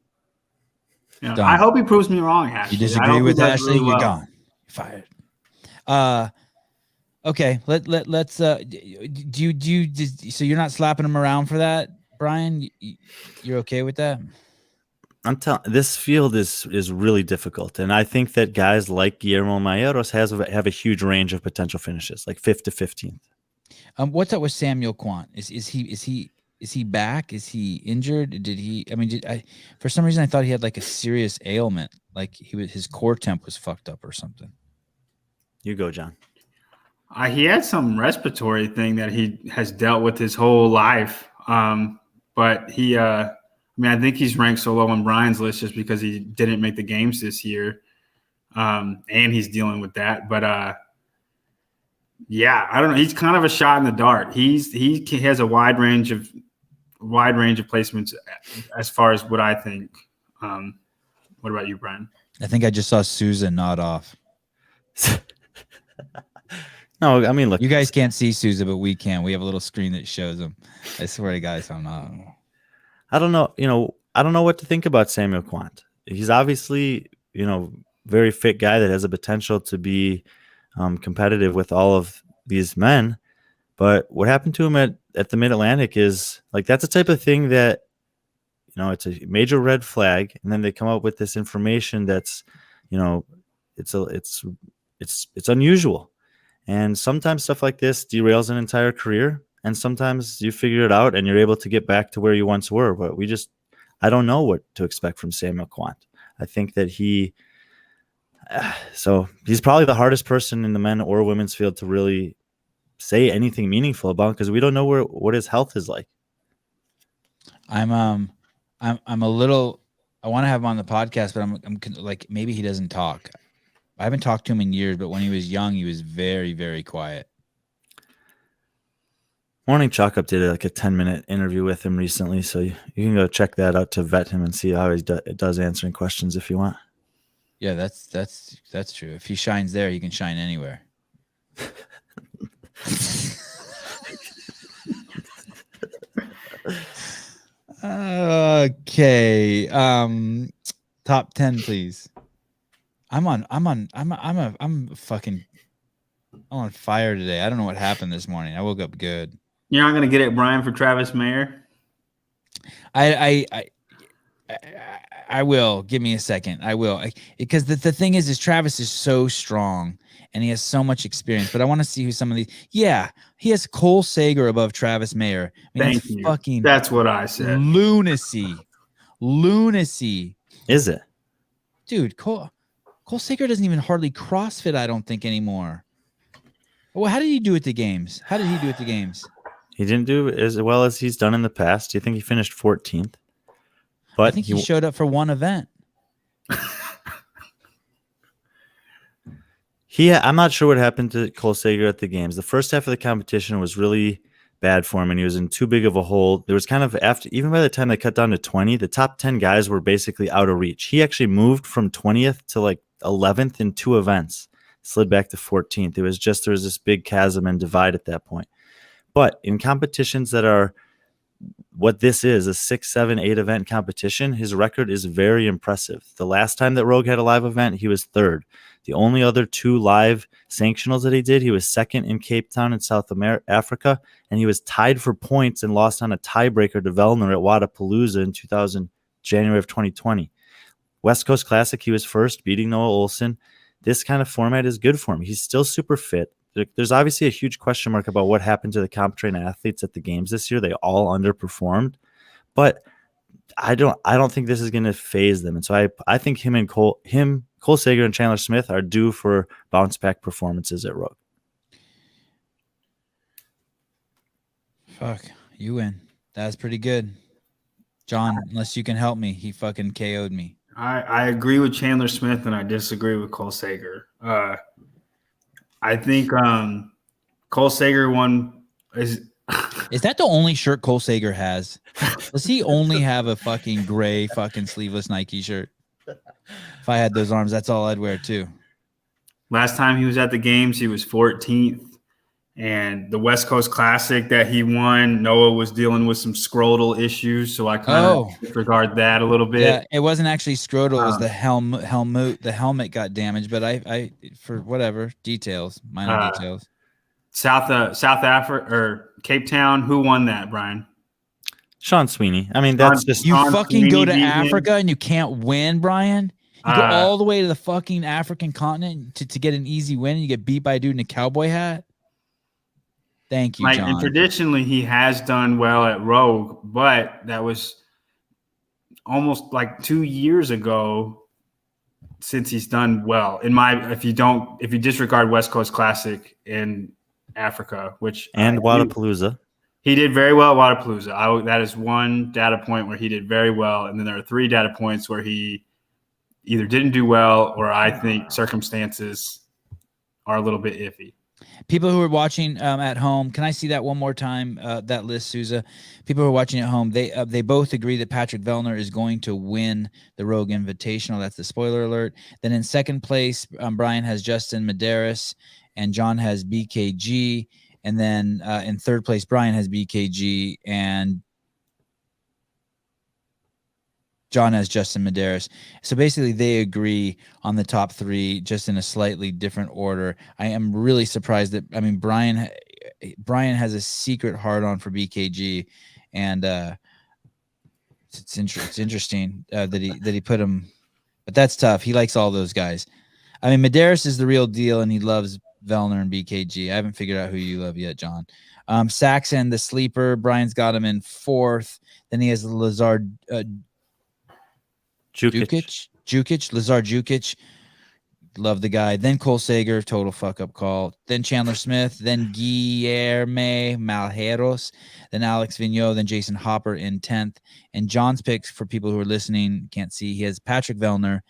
Yeah, I hope he proves me wrong, Ashley. You disagree with Ashley? Really You're gone. You're fired. Okay, let's so you're not slapping him around for that, Brian? You're okay with that? this field is really difficult, and I think that guys like Guillermo Mayeros have a huge range of potential finishes, like 5th to 15th. What's up with Samuel Quant? Is he back? Is he injured? Did he? I mean, for some reason I thought he had like a serious ailment, like his core temp was fucked up or something. You go, John. He had some respiratory thing that he has dealt with his whole life, but he. I think he's ranked so low on Brian's list just because he didn't make the games this year, and he's dealing with that. But yeah, I don't know. He's kind of a shot in the dark. He has a wide range of placements as far as what I think. What about you, Brian? I think I just saw Sousa nod off. No, I mean, look, you guys can't see Sousa, but we can. We have a little screen that shows him. I swear to guys, I'm not. I don't know. I don't know what to think about Samuel Quant. He's obviously, very fit guy that has a potential to be competitive with all of these men. But what happened to him at the Mid-Atlantic is like, that's the type of thing that, it's a major red flag. And then they come up with this information that's, it's unusual. And sometimes stuff like this derails an entire career. And sometimes you figure it out and you're able to get back to where you once were. But I don't know what to expect from Samuel Quant. I think that he's probably the hardest person in the men or women's field to really say anything meaningful about, because we don't know what his health is like. I'm a little, I want to have him on the podcast, but I'm like, maybe he doesn't talk. I haven't talked to him in years, but when he was young, he was very, very quiet. Morning Chalk Up did like a 10-minute interview with him recently, so you can go check that out to vet him and see how he does answering questions if you want. Yeah, that's true. If he shines there, he can shine anywhere. Okay. Top 10, please. I'm on fire today. I don't know what happened this morning. I woke up good. You're not gonna get it, Brian, for Travis Mayer? I will. Give me a second. I will. Because the thing is Travis is so strong and he has so much experience. But I want to see who some of these. Yeah, he has Cole Sager above Travis Mayer. Thank you. Fucking that's what I said. Lunacy. Is it, dude? Cole Sager doesn't even hardly CrossFit, I don't think, anymore. Well, how did he do at the games? He didn't do as well as he's done in the past. Do you think he finished 14th? But I think he showed up for one event. I'm not sure what happened to Cole Sager at the games. The first half of the competition was really bad for him, and he was in too big of a hole. There was kind of even by the time they cut down to 20, the top 10 guys were basically out of reach. He actually moved from 20th to like 11th in 2 events, slid back to 14th. There was this big chasm and divide at that point. But in competitions that are what this is, a 6, 7, 8 event competition, his record is very impressive. The last time that Rogue had a live event, he was 3rd. The only other 2 live sanctionals that he did, he was 2nd in Cape Town in South Africa, and he was tied for points and lost on a tiebreaker to Vellner at Wadapalooza in January of 2020. West Coast Classic, he was 1st, beating Noah Olson. This kind of format is good for him. He's still super fit. There's obviously a huge question mark about what happened to the comp train athletes at the games this year. They all underperformed, but I don't think this is going to phase them. And so I think Cole Sager and Chandler Smith are due for bounce back performances at Rogue. Fuck, you win. That's pretty good. John, unless you can help me, he fucking KO'd me. I agree with Chandler Smith and I disagree with Cole Sager. I think Cole Sager won is that the only shirt Cole Sager has? Does he only have a fucking gray fucking sleeveless Nike shirt? If I had those arms, that's all I'd wear too. Last time he was at the games, he was 14th. And the West Coast Classic that he won, Noah was dealing with some scrotal issues, so I kind of disregard that a little bit. Yeah, it wasn't actually scrotal; it was the helmet. The helmet got damaged, but I for whatever minor details. South Africa or Cape Town, who won that, Brian? Sean Sweeney. I mean, that's just You Sean fucking go Sweeney to beat him. Africa and you can't win, Brian. You go Uh, all the way to the fucking African continent to get an easy win and you get beat by a dude in a cowboy hat. Thank you, and John. traditionally he has done well at Rogue, but that was almost like 2 years ago since he's done well. If you disregard West Coast Classic in Africa, and Wadapalooza. He did very well at Wadapalooza. That is one data point where he did very well, and then there are 3 data points where he either didn't do well or I think circumstances are a little bit iffy. People who are watching at home, can I see that one more time? That list, Souza. People who are watching at home, they both agree that Patrick Vellner is going to win the Rogue Invitational. That's the spoiler alert. Then in second place, Brian has Justin Medeiros, and John has BKG. And then in third place, Brian has BKG, and John has Justin Medeiros. So basically they agree on the top 3, just in a slightly different order. I am really surprised that, I mean, Brian has a secret hard on for BKG, and it's interesting that he put him, but that's tough. He likes all those guys. I mean, Medeiros is the real deal, and he loves Vellner and BKG. I haven't figured out who you love yet, John. Saxon, the sleeper, Brian's got him in 4th. Then he has Lazard Jukic, Lazar Jukic. Love the guy. Then Cole Sager, total fuck up call. Then Chandler Smith. Then Guilherme Malheiros. Then Alex Vigneault. Then Jason Hopper in 10th. And John's picks, for people who are listening, can't see, he has Patrick Vellner,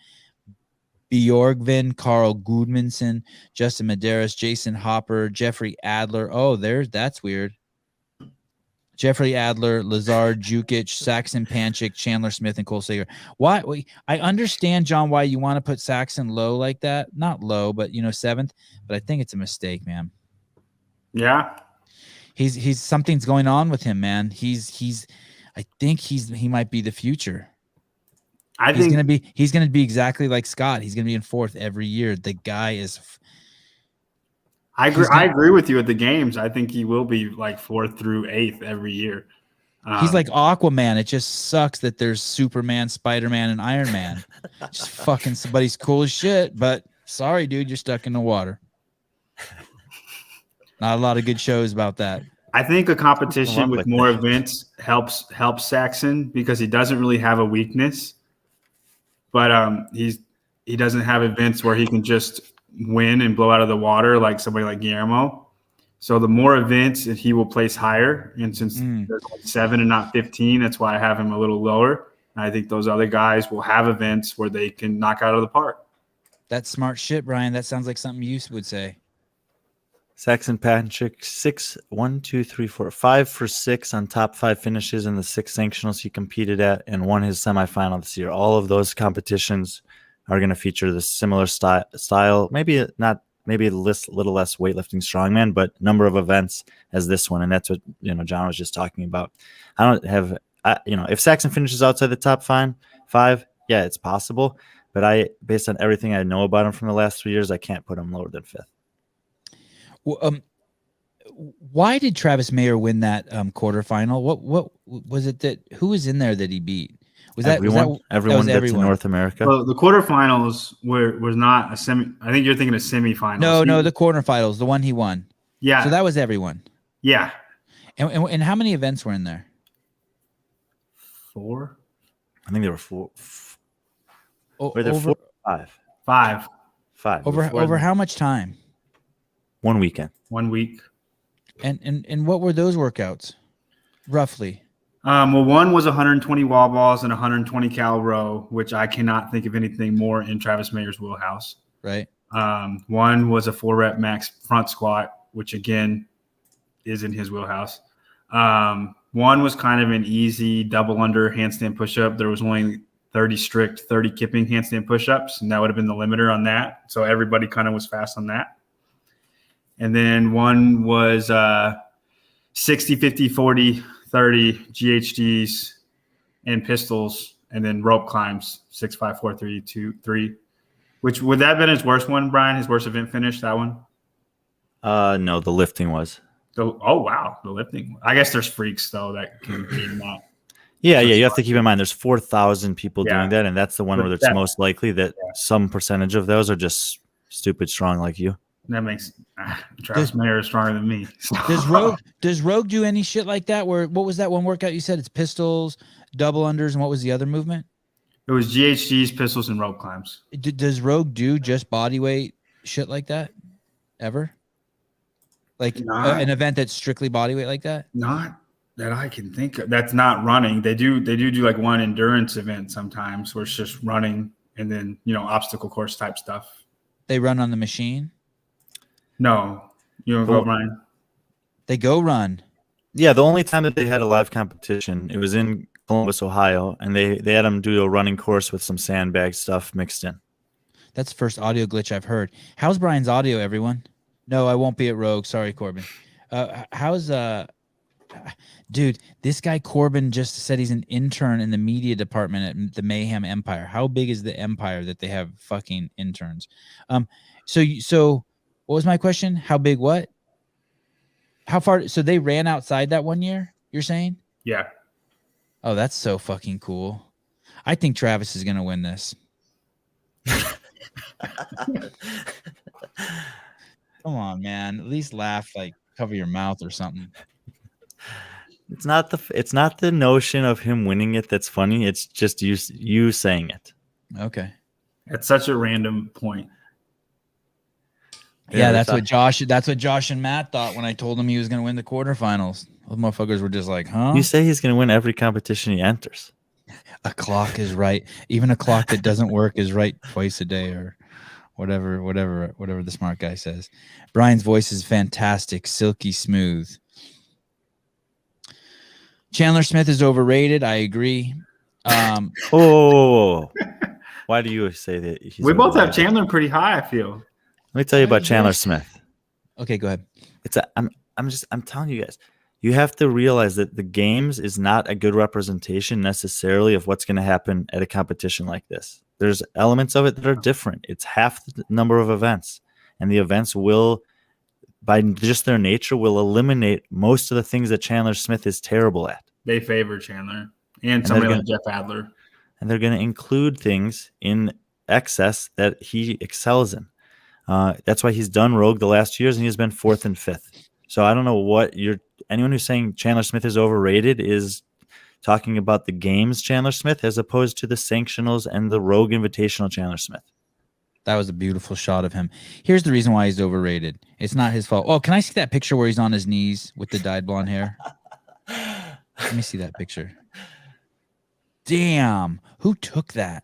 Bjorgvin, Carl Gudmundsson, Justin Medeiros, Jason Hopper, Jeffrey Adler. Oh, that's weird. Jeffrey Adler, Lazar Jukic, Saxon Panchik, Chandler Smith, and Cole Sager. Why? I understand, John, why you want to put Saxon low like that. Not low, but 7th. But I think it's a mistake, man. Yeah, he's something's going on with him, man. I think he might be the future. He's gonna be exactly like Scott. He's gonna be in 4th every year. The guy is. I agree with you at the games. I think he will be like 4th through 8th every year. He's like Aquaman. It just sucks that there's Superman, Spider-Man, and Iron Man. Just fucking somebody's cool as shit, but sorry, dude, you're stuck in the water. Not a lot of good shows about that. I think a competition with more events helps Saxon because he doesn't really have a weakness, but he doesn't have events where he can just win and blow out of the water like somebody like Guillermo. So the more events, he will place higher. And since there's like 7 and not 15, that's why I have him a little lower. And I think those other guys will have events where they can knock out of the park. That's smart shit, Brian. That sounds like something you would say. Saxon Panchik, 5 for 6 on top 5 finishes in the 6 sanctionals he competed at and won his semifinal this year. All of those competitions are going to feature the similar style, maybe a little less weightlifting strongman, but number of events as this one. And that's what, John was just talking about. If Saxon finishes outside the top 5, yeah, it's possible. But based on everything I know about him from the last 3 years, I can't put him lower than 5th. Well, why did Travis Mayer win that quarterfinal? What was it who was in there that he beat? Was everyone that's in North America? Well, the quarterfinals was not a semi. I think you're thinking of semifinals. No, the quarterfinals, the one he won. Yeah. So that was everyone. Yeah. And how many events were in there? 4. I think there were 4. Were there 4 or 5? 5. 5. Over how much time? 1 weekend. 1 week. And what were those workouts, roughly? Well, one was 120 wall balls and 120 cal row, which I cannot think of anything more in Travis Mayer's wheelhouse. Right. One was a 4-rep max front squat, which again is in his wheelhouse. One was kind of an easy double under handstand pushup. There was only 30 strict, 30 kipping handstand pushups, and that would have been the limiter on that. So everybody kind of was fast on that. And then one was 60, 50, 40, 30 GHDs and pistols, and then rope climbs, 6, 5, 4, 3, 2, 3. Which would that have been his worst one, Brian? His worst event finish, that one? No, the lifting was. Oh wow, the lifting. I guess there's freaks though that can be in that. Yeah, you have to keep in mind there's 4,000 people Yeah. doing that, and that's the one But where it's that- most likely that some percentage of those are just stupid strong like you. That makes Travis Mayer is stronger than me. So. Does Rogue do any shit like that? What was that one workout you said? It's pistols, double unders, and what was the other movement? It was GHGs, pistols, and rope climbs. Does Rogue do just body weight shit like that ever? Like an event that's strictly body weight like that? Not that I can think of. That's not running. They do like one endurance event sometimes where it's just running and then, obstacle course type stuff. They run on the machine? No. You want to go, Brian? They go run. Yeah, the only time that they had a live competition, it was in Columbus, Ohio, and they had them do a running course with some sandbag stuff mixed in. That's the first audio glitch I've heard. How's Brian's audio, everyone? No, I won't be at Rogue. Sorry, Corbin. Dude, this guy Corbin just said he's an intern in the media department at the Mayhem Empire. How big is the empire that they have fucking interns? So what was my question? How big what? How far? So they ran outside that one year, you're saying? Yeah. Oh, that's so fucking cool. I think Travis is going to win this. Come on, man. At least laugh, like cover your mouth or something. It's not the notion of him winning it that's funny. It's just you saying it. Okay. At such a random point. Yeah, that's what Josh and Matt thought when I told him he was going to win the quarterfinals. Those motherfuckers were just like, huh? You say he's going to win every competition he enters. A clock is right. Even a clock that doesn't work is right twice a day or whatever the smart guy says. Brian's voice is fantastic, silky smooth. Chandler Smith is overrated. I agree. Why do you say that? We both have Chandler pretty high, I feel. Let me tell you about Chandler Smith. Okay, go ahead. I'm telling you guys, you have to realize that the games is not a good representation necessarily of what's going to happen at a competition like this. There's elements of it that are different. It's half the number of events, and the events will, by just their nature, will eliminate most of the things that Chandler Smith is terrible at. They favor Chandler and somebody like Jeff Adler. And they're going to include things in excess that he excels in. That's why he's done Rogue the last 2 years, and he's been 4th and 5th. So I don't know anyone who's saying Chandler Smith is overrated is talking about the games Chandler Smith as opposed to the sanctionals and the Rogue Invitational Chandler Smith. That was a beautiful shot of him. Here's the reason why he's overrated. It's not his fault. Oh, can I see that picture where he's on his knees with the dyed blonde hair? Let me see that picture. Damn. Who took that?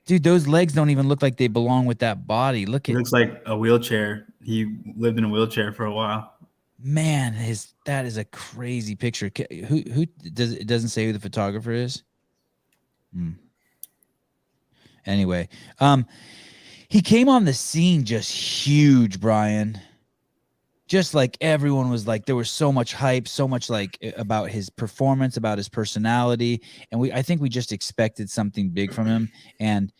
Dude, those legs don't even look like they belong with that body. Look at it. Looks like a wheelchair. He lived in a wheelchair for a while. Man, that is a crazy picture. Who does it doesn't say who the photographer is? Anyway, he came on the scene just huge, Brian. Just like everyone was like, there was so much hype, so much like about his performance, about his personality, and I think we just expected something big from him, and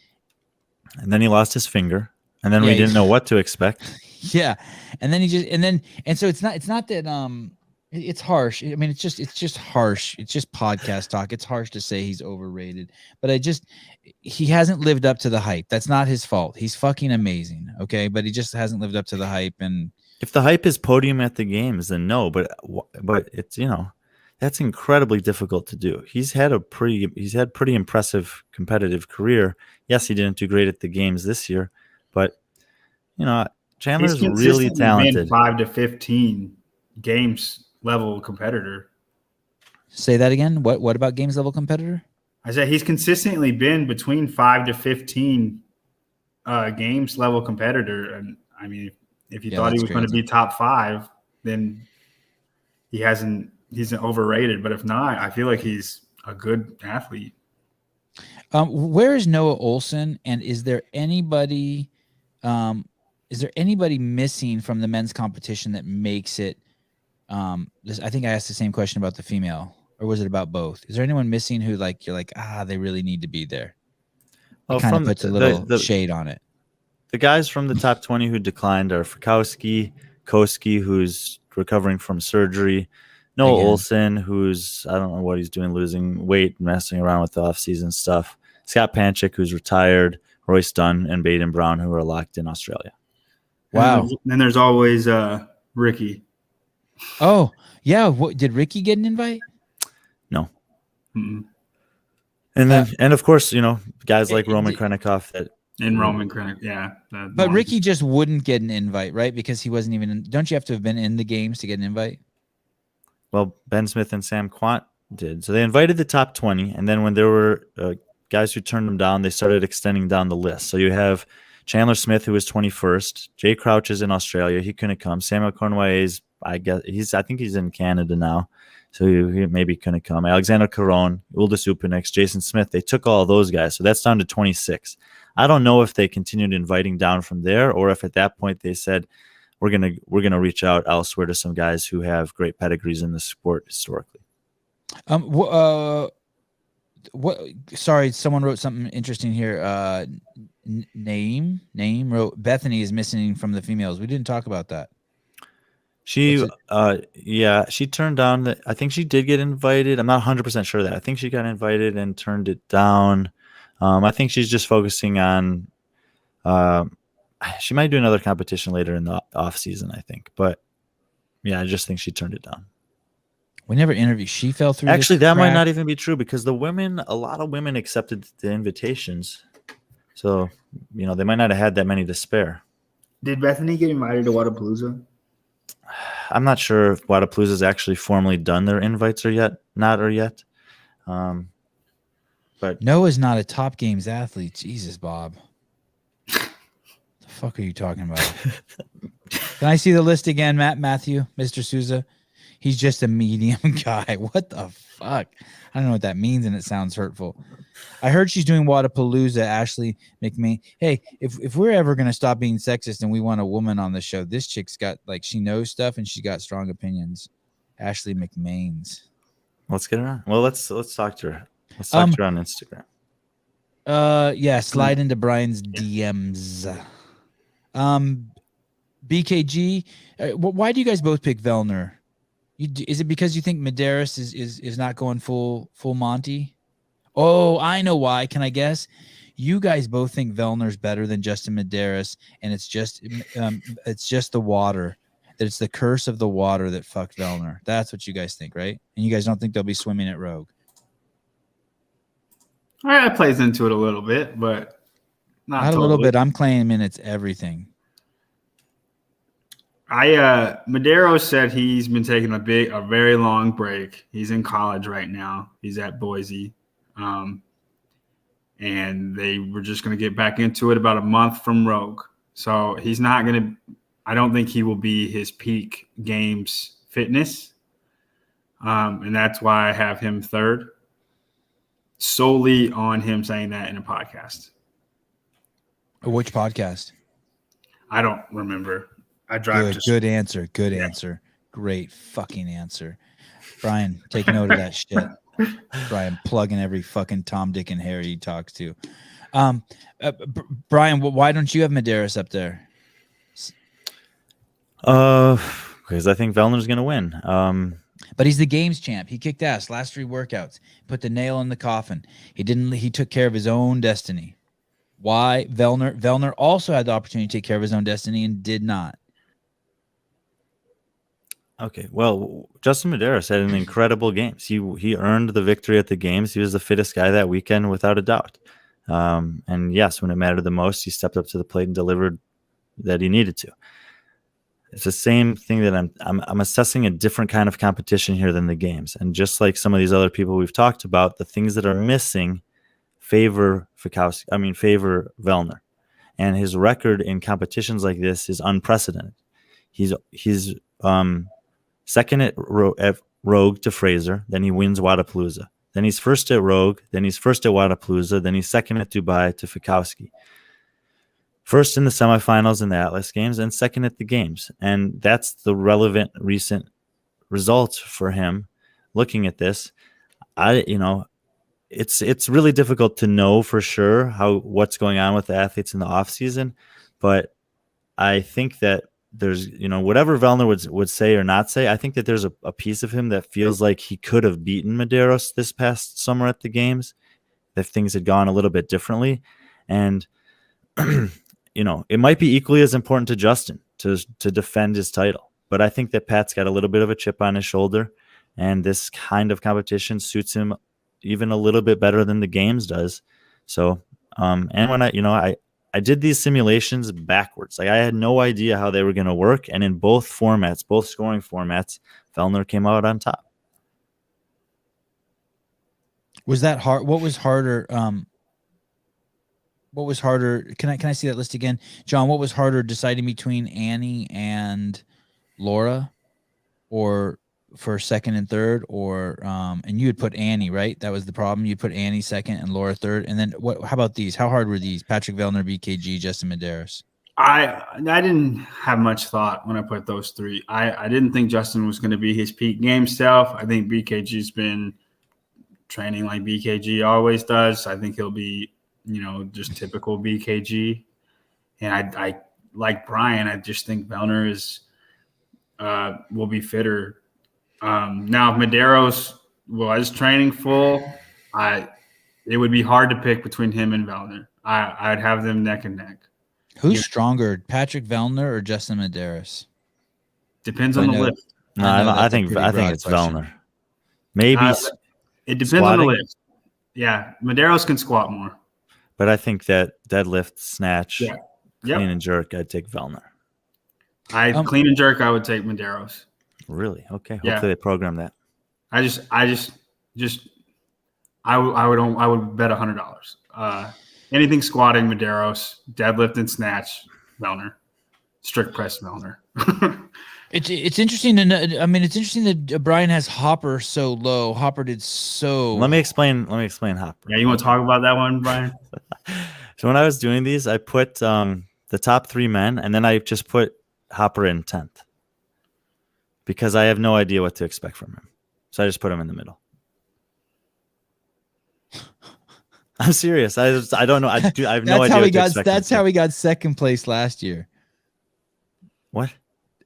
then he lost his finger, and then we didn't know what to expect. Yeah, and then so it's not that it's harsh. I mean, it's just harsh. It's just podcast talk. It's harsh to say he's overrated, but he hasn't lived up to the hype. That's not his fault. He's fucking amazing, okay, but he just hasn't lived up to the hype. And if the hype is podium at the games, then no. But it's that's incredibly difficult to do. He's had pretty impressive competitive career. Yes, he didn't do great at the games this year, but Chandler's really talented. 5 to 15 games level competitor. Say that again. What about games level competitor? I said he's consistently been between 5 to 15 games level competitor, and I mean, if you thought he was going to be top 5, then he's overrated. But if not, I feel like he's a good athlete. Where is Noah Olson, and is there anybody missing from the men's competition that makes it? I think I asked the same question about the female, or was it about both? Is there anyone missing who you're like, they really need to be there? It kind of puts a little shade on it. The guys from the top 20 who declined are Frykowski, Koski, who's recovering from surgery, Noah Again. Olson, who's, I don't know what he's doing, losing weight, messing around with the offseason stuff. Scott Panchik, who's retired. Royce Dunn and Baden Brown, who are locked in Australia. Wow. Then there's always Ricky. Oh, yeah. What, did Ricky get an invite? No. Mm-mm. And then, and of course, guys like Roman did- Krennikov that. And Roman Krennic, yeah. But Ricky just wouldn't get an invite, right? Because he wasn't even in. Don't you have to have been in the games to get an invite? Well, Ben Smith and Sam Quant did. So they invited the top 20. And then when there were guys who turned them down, they started extending down the list. So you have Chandler Smith, who was 21st. Jay Crouch is in Australia. He couldn't come. Samuel Cornway is, I think he's in Canada now. So he maybe couldn't come. Alexander Caron, Uldis Upanix, Jason Smith, they took all those guys. So that's down to 26. I don't know if they continued inviting down from there or if at that point they said, we're gonna reach out elsewhere to some guys who have great pedigrees in the sport historically. What? Sorry, someone wrote something interesting here. Name wrote Bethany is missing from the females. We didn't talk about that. She turned down I think she did get invited. I'm not 100% sure of that. I think she got invited and turned it down. I think she's just focusing on she might do another competition later in the off season, I think. But yeah, I just think she turned it down. We never interviewed. She fell through. Actually, that might not even be true because a lot of women accepted the invitations. So, they might not have had that many to spare. Did Bethany get invited to Wadapalooza? I'm not sure if Wadapalooza's actually formally done their invites or yet. But Noah's not a top games athlete. Jesus, Bob. The fuck are you talking about? Can I see the list again, Matthew, Mr. Souza? He's just a medium guy. What the fuck? I don't know what that means, and it sounds hurtful. I heard she's doing Wadapalooza, Ashley McMahon. Hey, if we're ever going to stop being sexist and we want a woman on the show, this chick's got, she knows stuff and she's got strong opinions. Ashley McMahon's. Let's get her on. Well, let's talk to her. Let's talk to her on Instagram. Yeah, slide into Brian's DMs. BKG, why do you guys both pick Vellner? Is it because you think Medeiros is not going full Monty? Oh, I know why. Can I guess? You guys both think Vellner's better than Justin Medeiros, and it's just the water. That it's the curse of the water that fucked Vellner. That's what you guys think, right? And you guys don't think they'll be swimming at Rogue. That plays into it a little bit, but not a little bit. I'm claiming it's everything. Medeiros said he's been taking a very long break. He's in college right now. He's at Boise. And they were just going to get back into it about a month from Rogue. So he's not going to, I don't think he will be his peak games fitness. And that's why I have him third, solely on him saying that in a podcast. Which podcast? I don't remember. I drive. Good answer. Good answer. Great fucking answer. Brian, take note of that shit. Brian plugging every fucking Tom, Dick, and Harry he talks to. Brian, why don't you have Medeiros up there? Because I think Vellner's going to win. But he's the games champ. He kicked ass last 3 workouts. Put the nail in the coffin. He took care of his own destiny. Why Vellner also had the opportunity to take care of his own destiny and did not. Okay, well, Justin Medeiros had an incredible games. He earned the victory at the games. He was the fittest guy that weekend, without a doubt. And yes, when it mattered the most, he stepped up to the plate and delivered that he needed to. It's the same thing that I'm assessing a different kind of competition here than the games. And just like some of these other people we've talked about, the things that are missing favor Vellner. And his record in competitions like this is unprecedented. He's second at Rogue to Fraser, then he wins Wadapalooza. Then he's first at Rogue, then he's first at Wadapalooza, then he's second at Dubai to Fikowski. First in the semifinals in the Atlas Games, and second at the Games. And that's the relevant recent results for him. Looking at this, it's really difficult to know for sure what's going on with the athletes in the off season, but I think that there's, whatever Vellner would say or not say, I think that there's a piece of him that feels like he could have beaten Medeiros this past summer at the games if things had gone a little bit differently. And, it might be equally as important to Justin to defend his title. But I think that Pat's got a little bit of a chip on his shoulder, and this kind of competition suits him even a little bit better than the games does. So, and when I did these simulations backwards. Like I had no idea how they were going to work. And in both formats, both scoring formats, Vellner came out on top. Was that hard? What was harder? What was harder? Can I see that list again? John, what was harder deciding between Annie and Laura, or for second and third, or and you would put Annie, right? That was the problem. You put Annie second and Laura third. And then how about these? How hard were these? Patrick Vellner, BKG, Justin Medeiros. I didn't have much thought when I put those three. I didn't think Justin was going to be his peak game self. I think BKG's been training like BKG always does. I think he'll be, just typical BKG. And I like Brian. I just think Vellner will be fitter. Now, if Medeiros was training full, it would be hard to pick between him and Vellner. I'd have them neck and neck. Who's stronger, Patrick Vellner or Justin Medeiros? Depends on the lift. No, I think it's Vellner. Maybe it depends on the lift. Yeah, Medeiros can squat more. But I think that deadlift, snatch, clean and jerk, I'd take Vellner. Clean and jerk, I would take Medeiros. Really? Okay. Hopefully they program that. I would bet $100. Anything squatting, Medeiros, deadlift and snatch, Vellner, strict press, Vellner. It's interesting to know. I mean, it's interesting that Brian has Hopper so low. Hopper did so. Let me explain Hopper. Yeah, you want to talk about that one, Brian? So when I was doing these, I put the top three men, and then I just put Hopper in 10th because I have no idea what to expect from him. So I just put him in the middle. I'm serious. I don't know. I have no idea. That's how he got second place last year. What?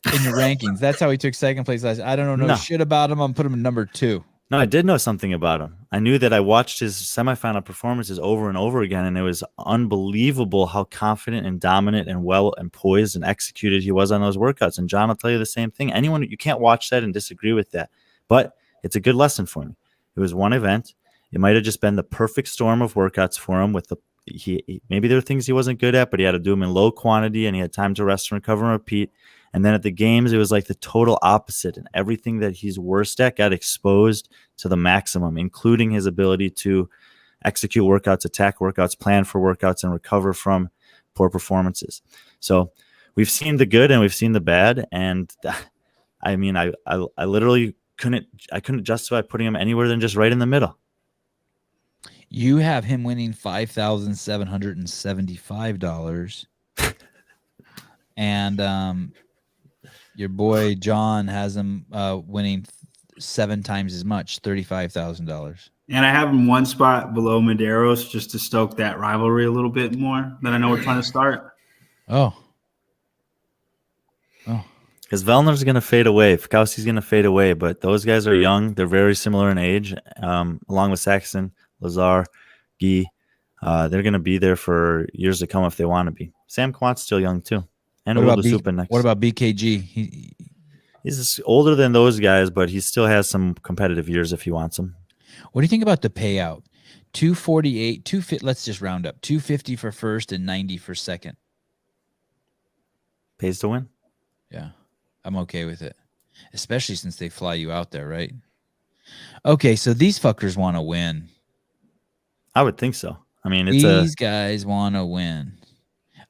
In the rankings. That's how he took second place last year. I don't know shit about him. I'm putting him in number 2. No, I did know something about him. I knew that I watched his semifinal performances over and over again, and it was unbelievable how confident and dominant and well and poised and executed he was on those workouts. And John will tell you the same thing. You can't watch that and disagree with that. But it's a good lesson for me. It was one event. It might have just been the perfect storm of workouts for him. Maybe there were things he wasn't good at, but he had to do them in low quantity, and he had time to rest and recover and repeat. And then at the games, it was like the total opposite, and everything that he's worst at got exposed to the maximum, including his ability to execute workouts, attack workouts, plan for workouts, and recover from poor performances. So we've seen the good and we've seen the bad. And I mean, I literally couldn't justify putting him anywhere than just right in the middle. You have him winning $5,775. And your boy John has him winning 7 times as much, $35,000. And I have him one spot below Medeiros just to stoke that rivalry a little bit more that I know we're trying to start. Oh. Because Vellner's going to fade away. Fikowski's going to fade away. But those guys are young. They're very similar in age, along with Saxon, Lazar, Guy. They're going to be there for years to come if they want to be. Sam Quant's still young, too. And what about BKG? He's older than those guys, but he still has some competitive years if he wants them. What do you think about the payout? 248, let's just round up. 250 for first and 90 for second. Pays to win? Yeah, I'm okay with it. Especially since they fly you out there, right? Okay, so these fuckers want to win. I would think so. I mean, these guys want to win.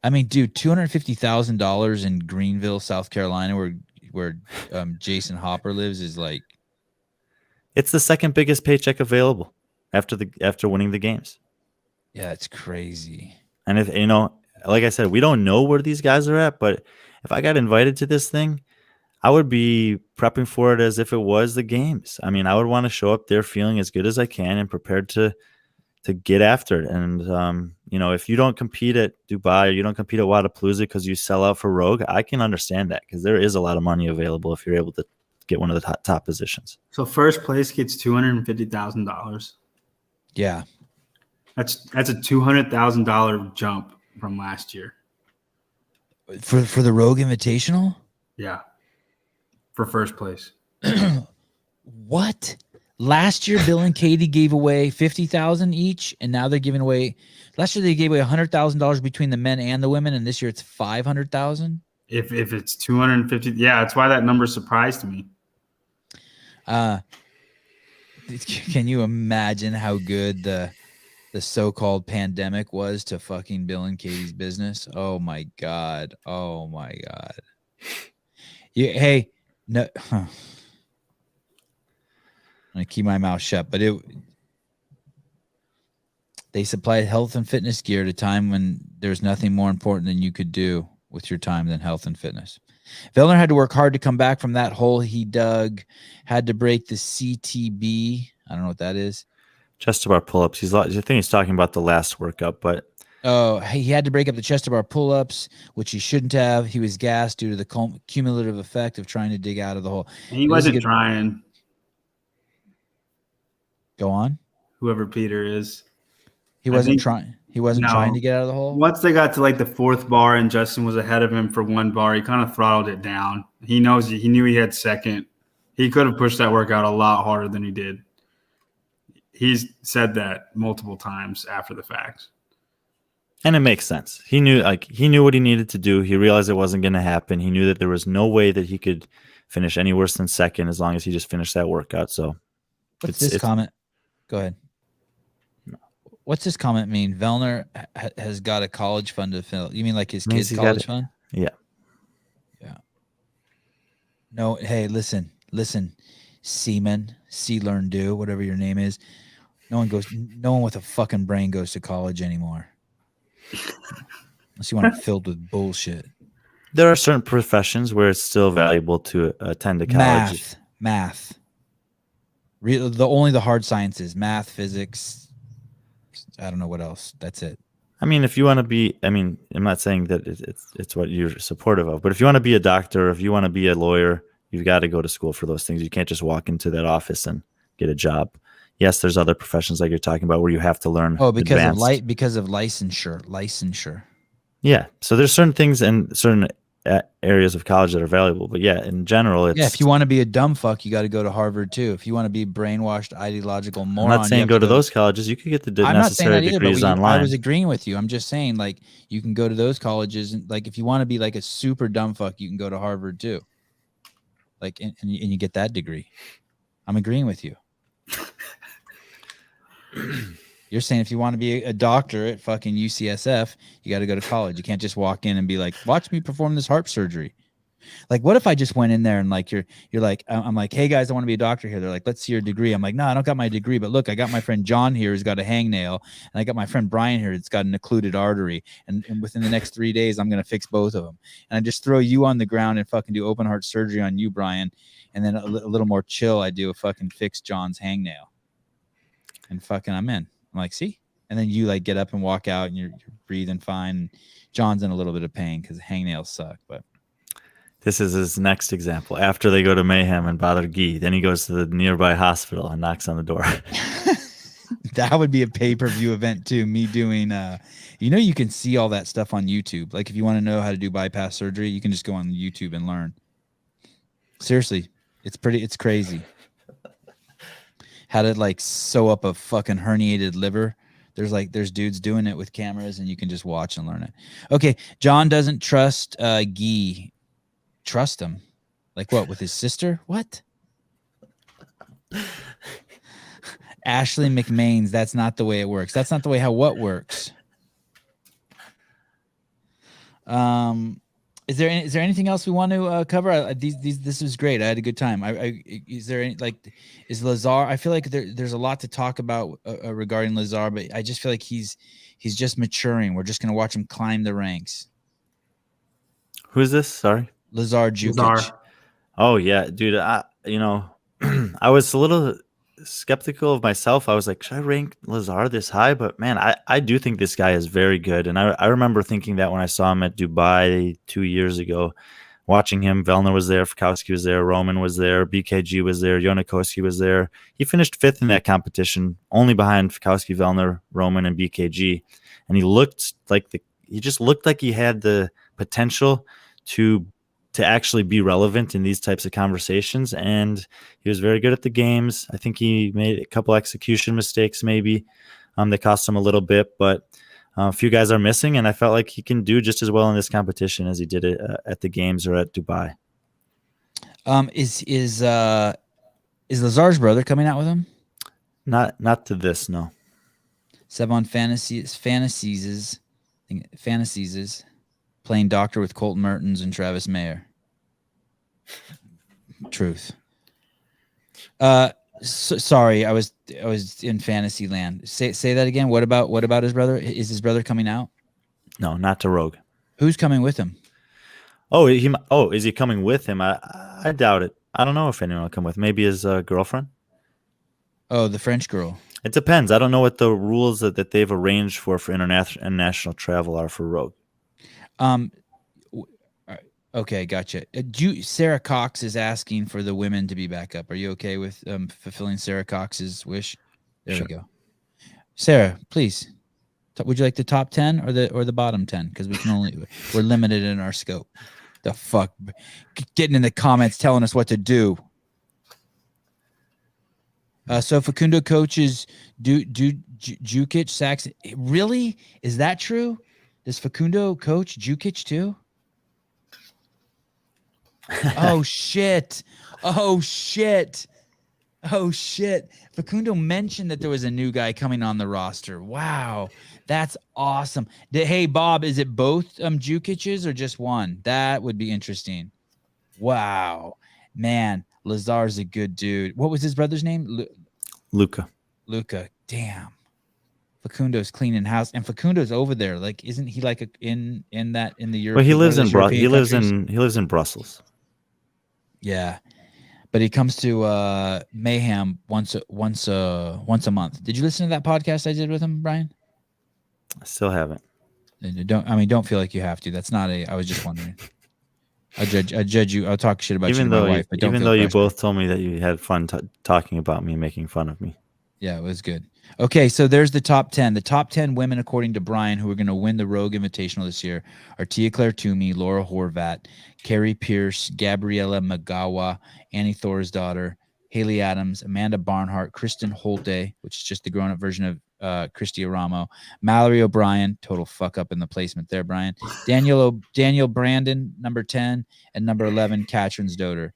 I mean, dude, $250,000 in Greenville, South Carolina, where Jason Hopper lives, is like, it's the second biggest paycheck available after winning the games. Yeah, it's crazy. And if like I said, we don't know where these guys are at, but if I got invited to this thing, I would be prepping for it as if it was the games. I mean, I would want to show up there feeling as good as I can and prepared to get after it. And if you don't compete at Dubai or you don't compete at Wadapalooza because you sell out for Rogue, I can understand that because there is a lot of money available if you're able to get one of the top positions. So first place gets $250,000. Yeah. That's a $200,000 jump from last year. For the Rogue Invitational? Yeah. For first place. What? Last year, Bill and Katie gave away $50,000 each, and now they're giving away. Last year they gave away $100,000 between the men and the women, and this year it's $500,000. If it's 250, yeah, that's why that number surprised me. Can you imagine how good the so-called pandemic was to fucking Bill and Katie's business? Oh my god! Oh my god! Hey, no. Huh. I'm gonna keep my mouth shut, but they supplied health and fitness gear at a time when there's nothing more important than you could do with your time than health and fitness. Vellner had to work hard to come back from that hole he dug, had to break the CTB. I don't know what that is. Chest to bar pull-ups. I think he's talking about the last workout, but oh, he had to break up the chest to bar pull-ups, which he shouldn't have. He was gassed due to the cumulative effect of trying to dig out of the hole. And he wasn't trying. Go on. Whoever Peter is. He wasn't trying. He wasn't trying to get out of the hole. Once they got to like the fourth bar and Justin was ahead of him for one bar, he kind of throttled it down. He knew he had second. He could have pushed that workout a lot harder than he did. He's said that multiple times after the fact. And it makes sense. He knew what he needed to do. He realized it wasn't going to happen. He knew that there was no way that he could finish any worse than second as long as he just finished that workout. So what's this comment? Go ahead. What's this comment mean? Vellner has got a college fund to fill. You mean like his kid's college fund? Yeah. Yeah. No, hey, listen. Seaman, learn, do, whatever your name is. No one with a fucking brain goes to college anymore. Unless you want it filled with bullshit. There are certain professions where it's still valuable to attend a college. Math. Only the hard sciences, math, physics. I don't know what else. That's it. I mean, if you want to be, I'm not saying that it's what you're supportive of, but if you want to be a doctor, if you want to be a lawyer, you've got to go to school for those things. You can't just walk into that office and get a job. Yes, there's other professions like you're talking about where you have to learn. Oh, because of licensure. Yeah. So there's certain things and certain areas of college that are valuable, but yeah, in general, it's if you want to be a dumb fuck, you got to go to Harvard too. If you want to be brainwashed, ideological moron, I'm not saying go to those colleges. You could get the necessary degrees online. I was agreeing with you. I'm just saying, like, you can go to those colleges, and like, if you want to be like a super dumb fuck, you can go to Harvard too. Like, and you get that degree. I'm agreeing with you. You're saying if you want to be a doctor at fucking UCSF, you got to go to college. You can't just walk in and be like, watch me perform this heart surgery. Like, what if I just went in there and like, you're like, I'm like, hey guys, I want to be a doctor here. They're like, let's see your degree. I'm like, no, I don't got my degree, but look, I got my friend John here who's got a hangnail, and I got my friend Brian here that's got an occluded artery. And within the next 3 days, I'm going to fix both of them. And I just throw you on the ground and fucking do open heart surgery on you, Brian. And then a little more chill, I do a fucking fix John's hangnail. And fucking I'm in. I'm like, see? And then you like get up and walk out and you're breathing fine. John's in a little bit of pain because hangnails suck. But this is his next example. After they go to Mayhem and bother Guy, then he goes to the nearby hospital and knocks on the door. That would be a pay-per-view event too. Me doing, you can see all that stuff on YouTube. Like if you want to know how to do bypass surgery, you can just go on YouTube and learn. Seriously, it's crazy. How to like sew up a fucking herniated liver. There's dudes doing it with cameras and you can just watch and learn it. Okay. John doesn't trust Guy. Trust him. Like what? With his sister? What? Ashley McMains. That's not the way it works. That's not the way what works. Is there anything else we want to cover? This was great. I had a good time. Is there any, like, is Lazar? I feel like there's a lot to talk about regarding Lazar, but I just feel like he's just maturing. We're just gonna watch him climb the ranks. Who is this? Sorry, Lazar Jukic. Lazar. Oh yeah, dude. I was a little skeptical of myself. I was like, should I rank Lazar this high? But man, I do think this guy is very good. And I remember thinking that when I saw him at Dubai 2 years ago, watching him. Vellner was there, Fikowski was there, Roman was there, BKG was there, Yonikoski was there. He finished 5th in that competition, only behind Fikowski, Vellner, Roman, and BKG. And he just looked like he had the potential to actually be relevant in these types of conversations. And he was very good at the games. I think he made a couple execution mistakes maybe that cost him a little bit, but a few guys are missing, and I felt like he can do just as well in this competition as he did it at the games or at Dubai. Is Lazar's brother coming out with him? Not to this, no. Sevan Fantasies playing doctor with Colton Mertens and Travis Mayer. Truth. Sorry, I was in fantasy land. Say that again. What about his brother? Is his brother coming out? No, not to Rogue. Who's coming with him? Is he coming with him? I doubt it. I don't know if anyone will come with. Maybe his girlfriend. Oh, the French girl. It depends. I don't know what the rules that they've arranged for international travel are for Rogue. Okay, gotcha. Sarah Cox is asking for the women to be back up. Are you okay with fulfilling Sarah Cox's wish? There Sure. we go. Sarah, please. Would you like the top 10 or the bottom 10? Because we're limited in our scope. The fuck, getting in the comments telling us what to do. So Facundo coaches Jukic, Saxon. Really? Is that true? Does Facundo coach Jukic too? Oh shit. Facundo mentioned that there was a new guy coming on the roster. Wow. That's awesome. Hey Bob, is it both Jukic's or just one? That would be interesting. Wow. Man, Lazar's a good dude. What was his brother's name? Luca. Damn. Facundo's cleaning house, and Facundo's over there. Like, isn't he like in the Europe? Well, he lives in Brussels. Yeah, but he comes to Mayhem once a month. Did you listen to that podcast I did with him, Brian? I still haven't. Don't feel like you have to. That's not I was just wondering. I judge you. I'll talk shit about you to my wife, but even though you both told me that you had fun talking about me and making fun of me. Yeah, it was good. Okay, so there's the top 10. The top 10 women, according to Brian, who are going to win the Rogue Invitational this year are Tia Claire Toomey, Laura Horvat, Carrie Pierce, Gabriella Magawa, Annie Thorsdottir, Haley Adams, Amanda Barnhart, Kristen Holte, which is just the grown-up version of Christy Aramo, Mallory O'Brien, total fuck up in the placement there, Brian, Daniel Brandon, number 10, and number 11, Katrin Doder.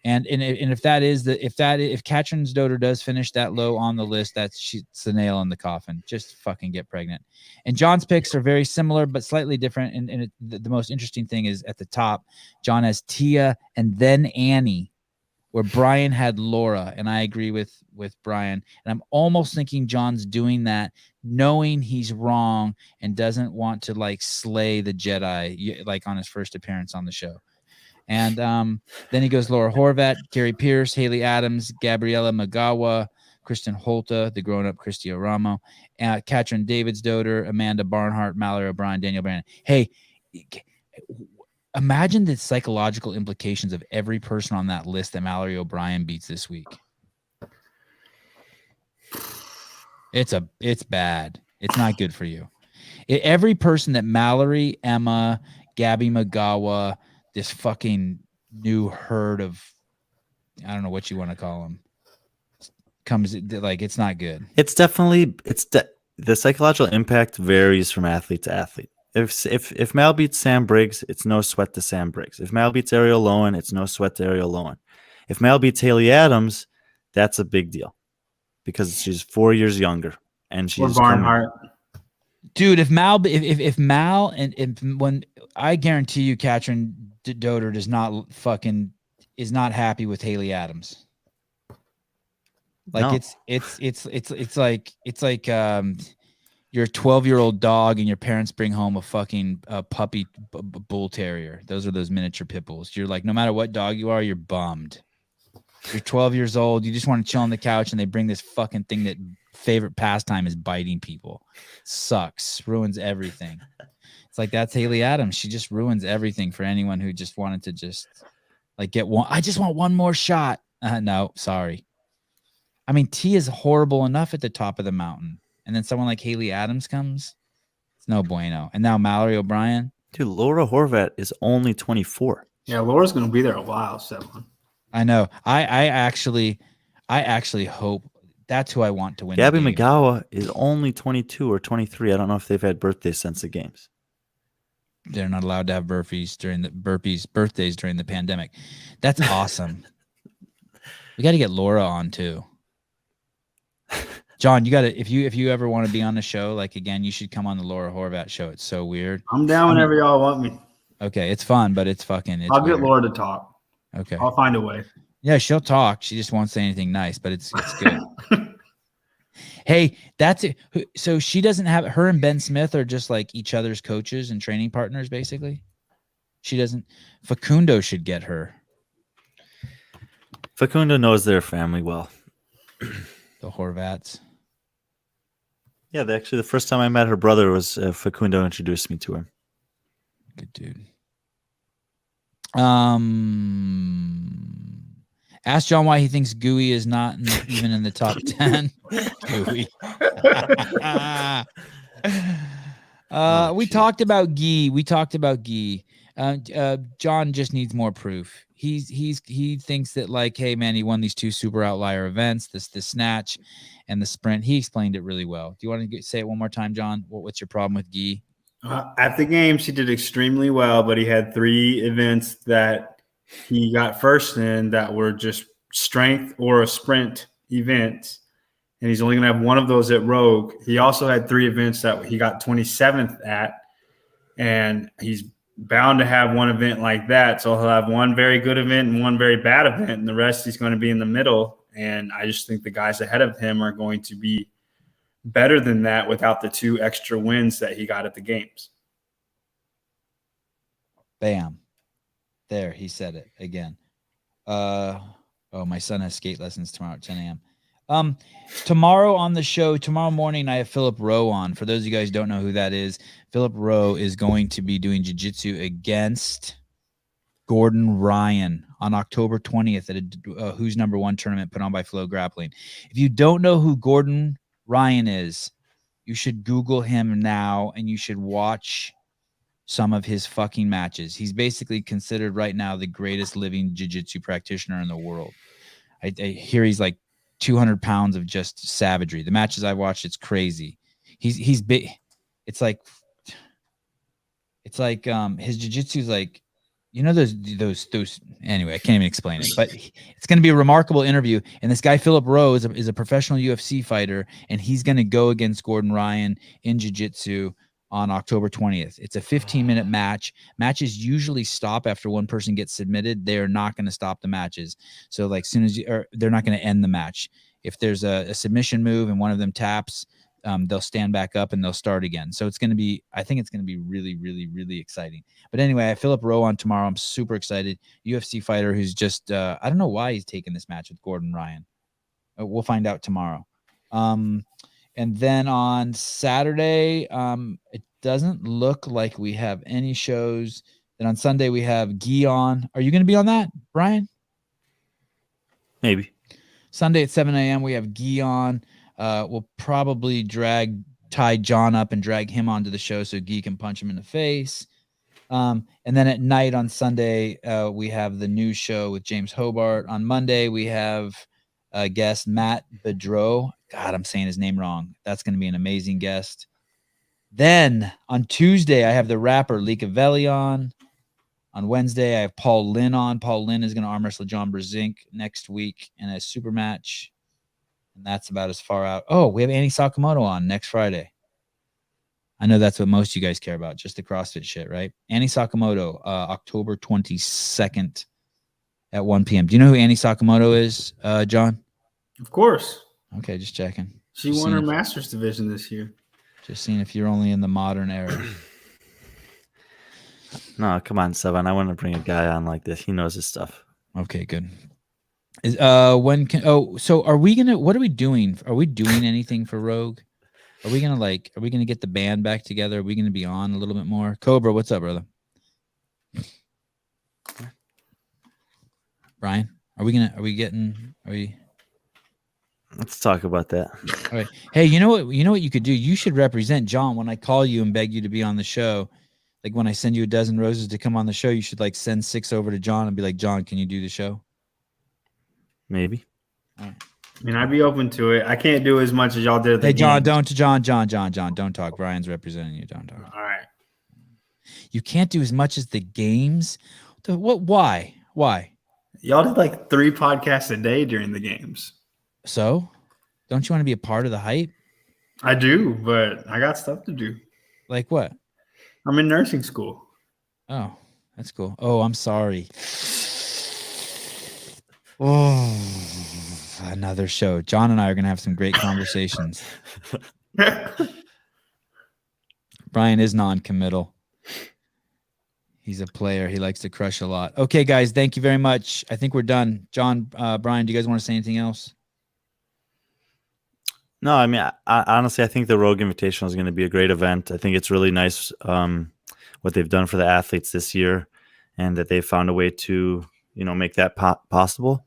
And if Katrin Doder does finish that low on the list, it's the nail in the coffin. Just fucking get pregnant. And John's picks are very similar but slightly different. And the most interesting thing is at the top, John has Tia and then Annie, where Brian had Laura. And I agree with Brian. And I'm almost thinking John's doing that, knowing he's wrong and doesn't want to like slay the Jedi like on his first appearance on the show. And then he goes Laura Horvat, Carrie Pierce, Haley Adams, Gabriella Magawa, Kristen Holta, the grown-up Christy Aramo, Katrin Davids-Doder, Amanda Barnhart, Mallory O'Brien, Daniel Brandon. Hey, imagine the psychological implications of every person on that list that Mallory O'Brien beats this week. It's bad. It's not good for you. Every person that Mallory, Emma, Gabby Magawa, this fucking new herd of, I don't know what you want to call them, comes like, it's not good. It's definitely the psychological impact varies from athlete to athlete. If Mal beats Sam Briggs, it's no sweat to Sam Briggs. If Mal beats Ariel Lowen, it's no sweat to Ariel Lowen. If Mal beats Haley Adams, that's a big deal because she's 4 years younger and she's Barnhart. Dude, if Mal when I guarantee you, Katrin Doder is not happy with Haley Adams. Like No. it's like you're a 12-year-old dog and your parents bring home a fucking puppy bull terrier. Those are those miniature pit bulls. You're like, no matter what dog you are, you're bummed. You're 12 years old. You just want to chill on the couch, and they bring this fucking thing that favorite pastime is biting people. Sucks. Ruins everything. It's like, that's Haley Adams. She just ruins everything for anyone who just wanted to just like get one. I just want one more shot. No, sorry. I mean, T is horrible enough at the top of the mountain. And then someone like Haley Adams comes. It's no bueno. And now Mallory O'Brien. Dude, Laura Horvat is only 24. Yeah, Laura's going to be there a while, Sevan. I know. I actually hope that's who I want to win. Gabby the game. McGowan is only 22 or 23. I don't know if they've had birthdays since the games. They're not allowed to have birthdays during the pandemic. That's awesome. We got to get Laura on too. John, you got to, if you ever want to be on the show, like, again, you should come on the Laura Horvat show. It's so weird. I'm down whenever y'all want me. Okay, it's fun, but it's I'll weird. get Laura to talk. Okay. I'll find a way. Yeah, she'll talk. She just won't say anything nice, but it's good. Hey, that's it. So she doesn't have, her and Ben Smith are just like each other's coaches and training partners, basically. She doesn't. Facundo should get her. Facundo knows their family well. The Horvats. Yeah, actually, the first time I met her brother was Facundo introduced me to him. Good dude. Ask John why he thinks Gooey is not even in the top 10. Gooey. We talked about Gee. John just needs more proof. He thinks that, like, hey man, he won these two super outlier events, the snatch and the sprint. He explained it really well. Do you want to say it one more time, John? What's your problem with Gee? At the games, he did extremely well, but he had 3 events that he got first in that were just strength or a sprint events, and he's only going to have one of those at Rogue. He also had 3 events that he got 27th at, and he's bound to have one event like that. So he'll have one very good event and one very bad event, and the rest he's going to be in the middle. And I just think the guys ahead of him are going to be better than that without the 2 extra wins that he got at the games. Bam. There, he said it again. My son has skate lessons tomorrow at 10 a.m. Tomorrow on the show, tomorrow morning, I have Philip Rowe on. For those of you guys who don't know who that is, Philip Rowe is going to be doing jiu-jitsu against Gordon Ryan on October 20th at a Who's Number One tournament put on by Flow Grappling. If you don't know who Gordon Ryan is, you should Google him now, and you should watch some of his fucking matches. He's basically considered right now the greatest living jiu-jitsu practitioner in the world. I hear he's like 200 pounds of just savagery. The matches I've watched, it's crazy. He's big. It's like his jiu-jitsu is like, you know, those anyway, I can't even explain it, but it's going to be a remarkable interview. And this guy, Philip Rowe, is a professional UFC fighter, and he's going to go against Gordon Ryan in jiu-jitsu on October 20th. It's a 15-minute match. Matches usually stop after one person gets submitted. They are not going to stop the matches. So like soon as they're not going to end the match. If there's a submission move and one of them taps, they'll stand back up and they'll start again. So I think it's going to be really, really, really exciting. But anyway, I have Philip Rowe on tomorrow. I'm super excited. UFC fighter who's just, I don't know why he's taking this match with Gordon Ryan. We'll find out tomorrow. And then on Saturday, it doesn't look like we have any shows. Then on Sunday, we have Guy on. Are you going to be on that, Brian? Maybe. Sunday at 7 a.m., we have Guy on. We'll probably tie John up and drag him onto the show so Guy can punch him in the face. And then at night on Sunday, we have the news show with James Hobart. On Monday, we have guest Matt Bedreau. God, I'm saying his name wrong. That's going to be an amazing guest. Then on Tuesday, I have the rapper Lika Veli on. On Wednesday, I have Paul Lynn on. Paul Lynn is going to arm wrestle John Brzezinski next week in a super match. And that's about as far out. Oh, we have Annie Sakamoto on next Friday. I know that's what most of you guys care about, just the CrossFit shit, right? Annie Sakamoto, October 22nd at 1 p.m. Do you know who Annie Sakamoto is, John? Of course. Okay, just checking. She won her Masters division this year. Just seeing if you're only in the modern era. No, come on, Sevan. I want to bring a guy on like this. He knows his stuff. Okay, good. When can? Oh, so are we gonna? What are we doing? Are we doing anything for Rogue? Are we gonna get the band back together? Are we gonna be on a little bit more? Cobra, what's up, brother? Brian, are we? Let's talk about that. All right. Hey, you know what you could do? You should represent John when I call you and beg you to be on the show. Like when I send you a dozen roses to come on the show, you should like send 6 over to John and be like, John, can you do the show? Maybe. I mean, I'd be open to it. I can't do as much as y'all did. At the Hey, John, games. don't talk. Brian's representing you. Don't talk. All right. You can't do as much as the games. What? Why? Y'all did like 3 podcasts a day during the games. So, don't you want to be a part of the hype? I do, but I got stuff to do. Like what? I'm in nursing school. Oh, that's cool. Oh, I'm sorry. Oh, another show. John and I are going to have some great conversations. Brian is non-committal. He's a player. He likes to crush a lot. Okay, guys, thank you very much. I think we're done. John, Brian, do you guys want to say anything else? No, I mean, honestly, I think the Rogue Invitational is going to be a great event. I think it's really nice what they've done for the athletes this year, and that they've found a way to, make that possible.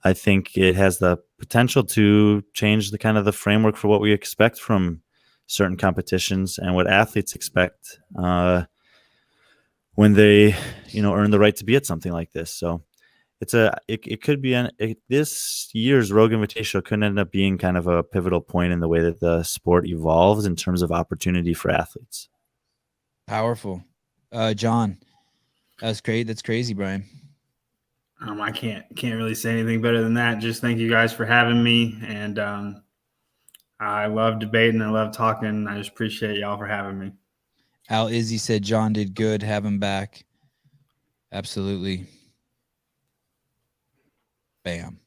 I think it has the potential to change the kind of the framework for what we expect from certain competitions and what athletes expect when they, earn the right to be at something like this. So it could be this year's Rogue Invitational could end up being kind of a pivotal point in the way that the sport evolves in terms of opportunity for athletes. Powerful. John, that's great. That's crazy, Brian. I can't really say anything better than that. Just thank you guys for having me. And I love debating. I love talking. I just appreciate y'all for having me. Al Izzy said John did good. Have him back. Absolutely. Bam.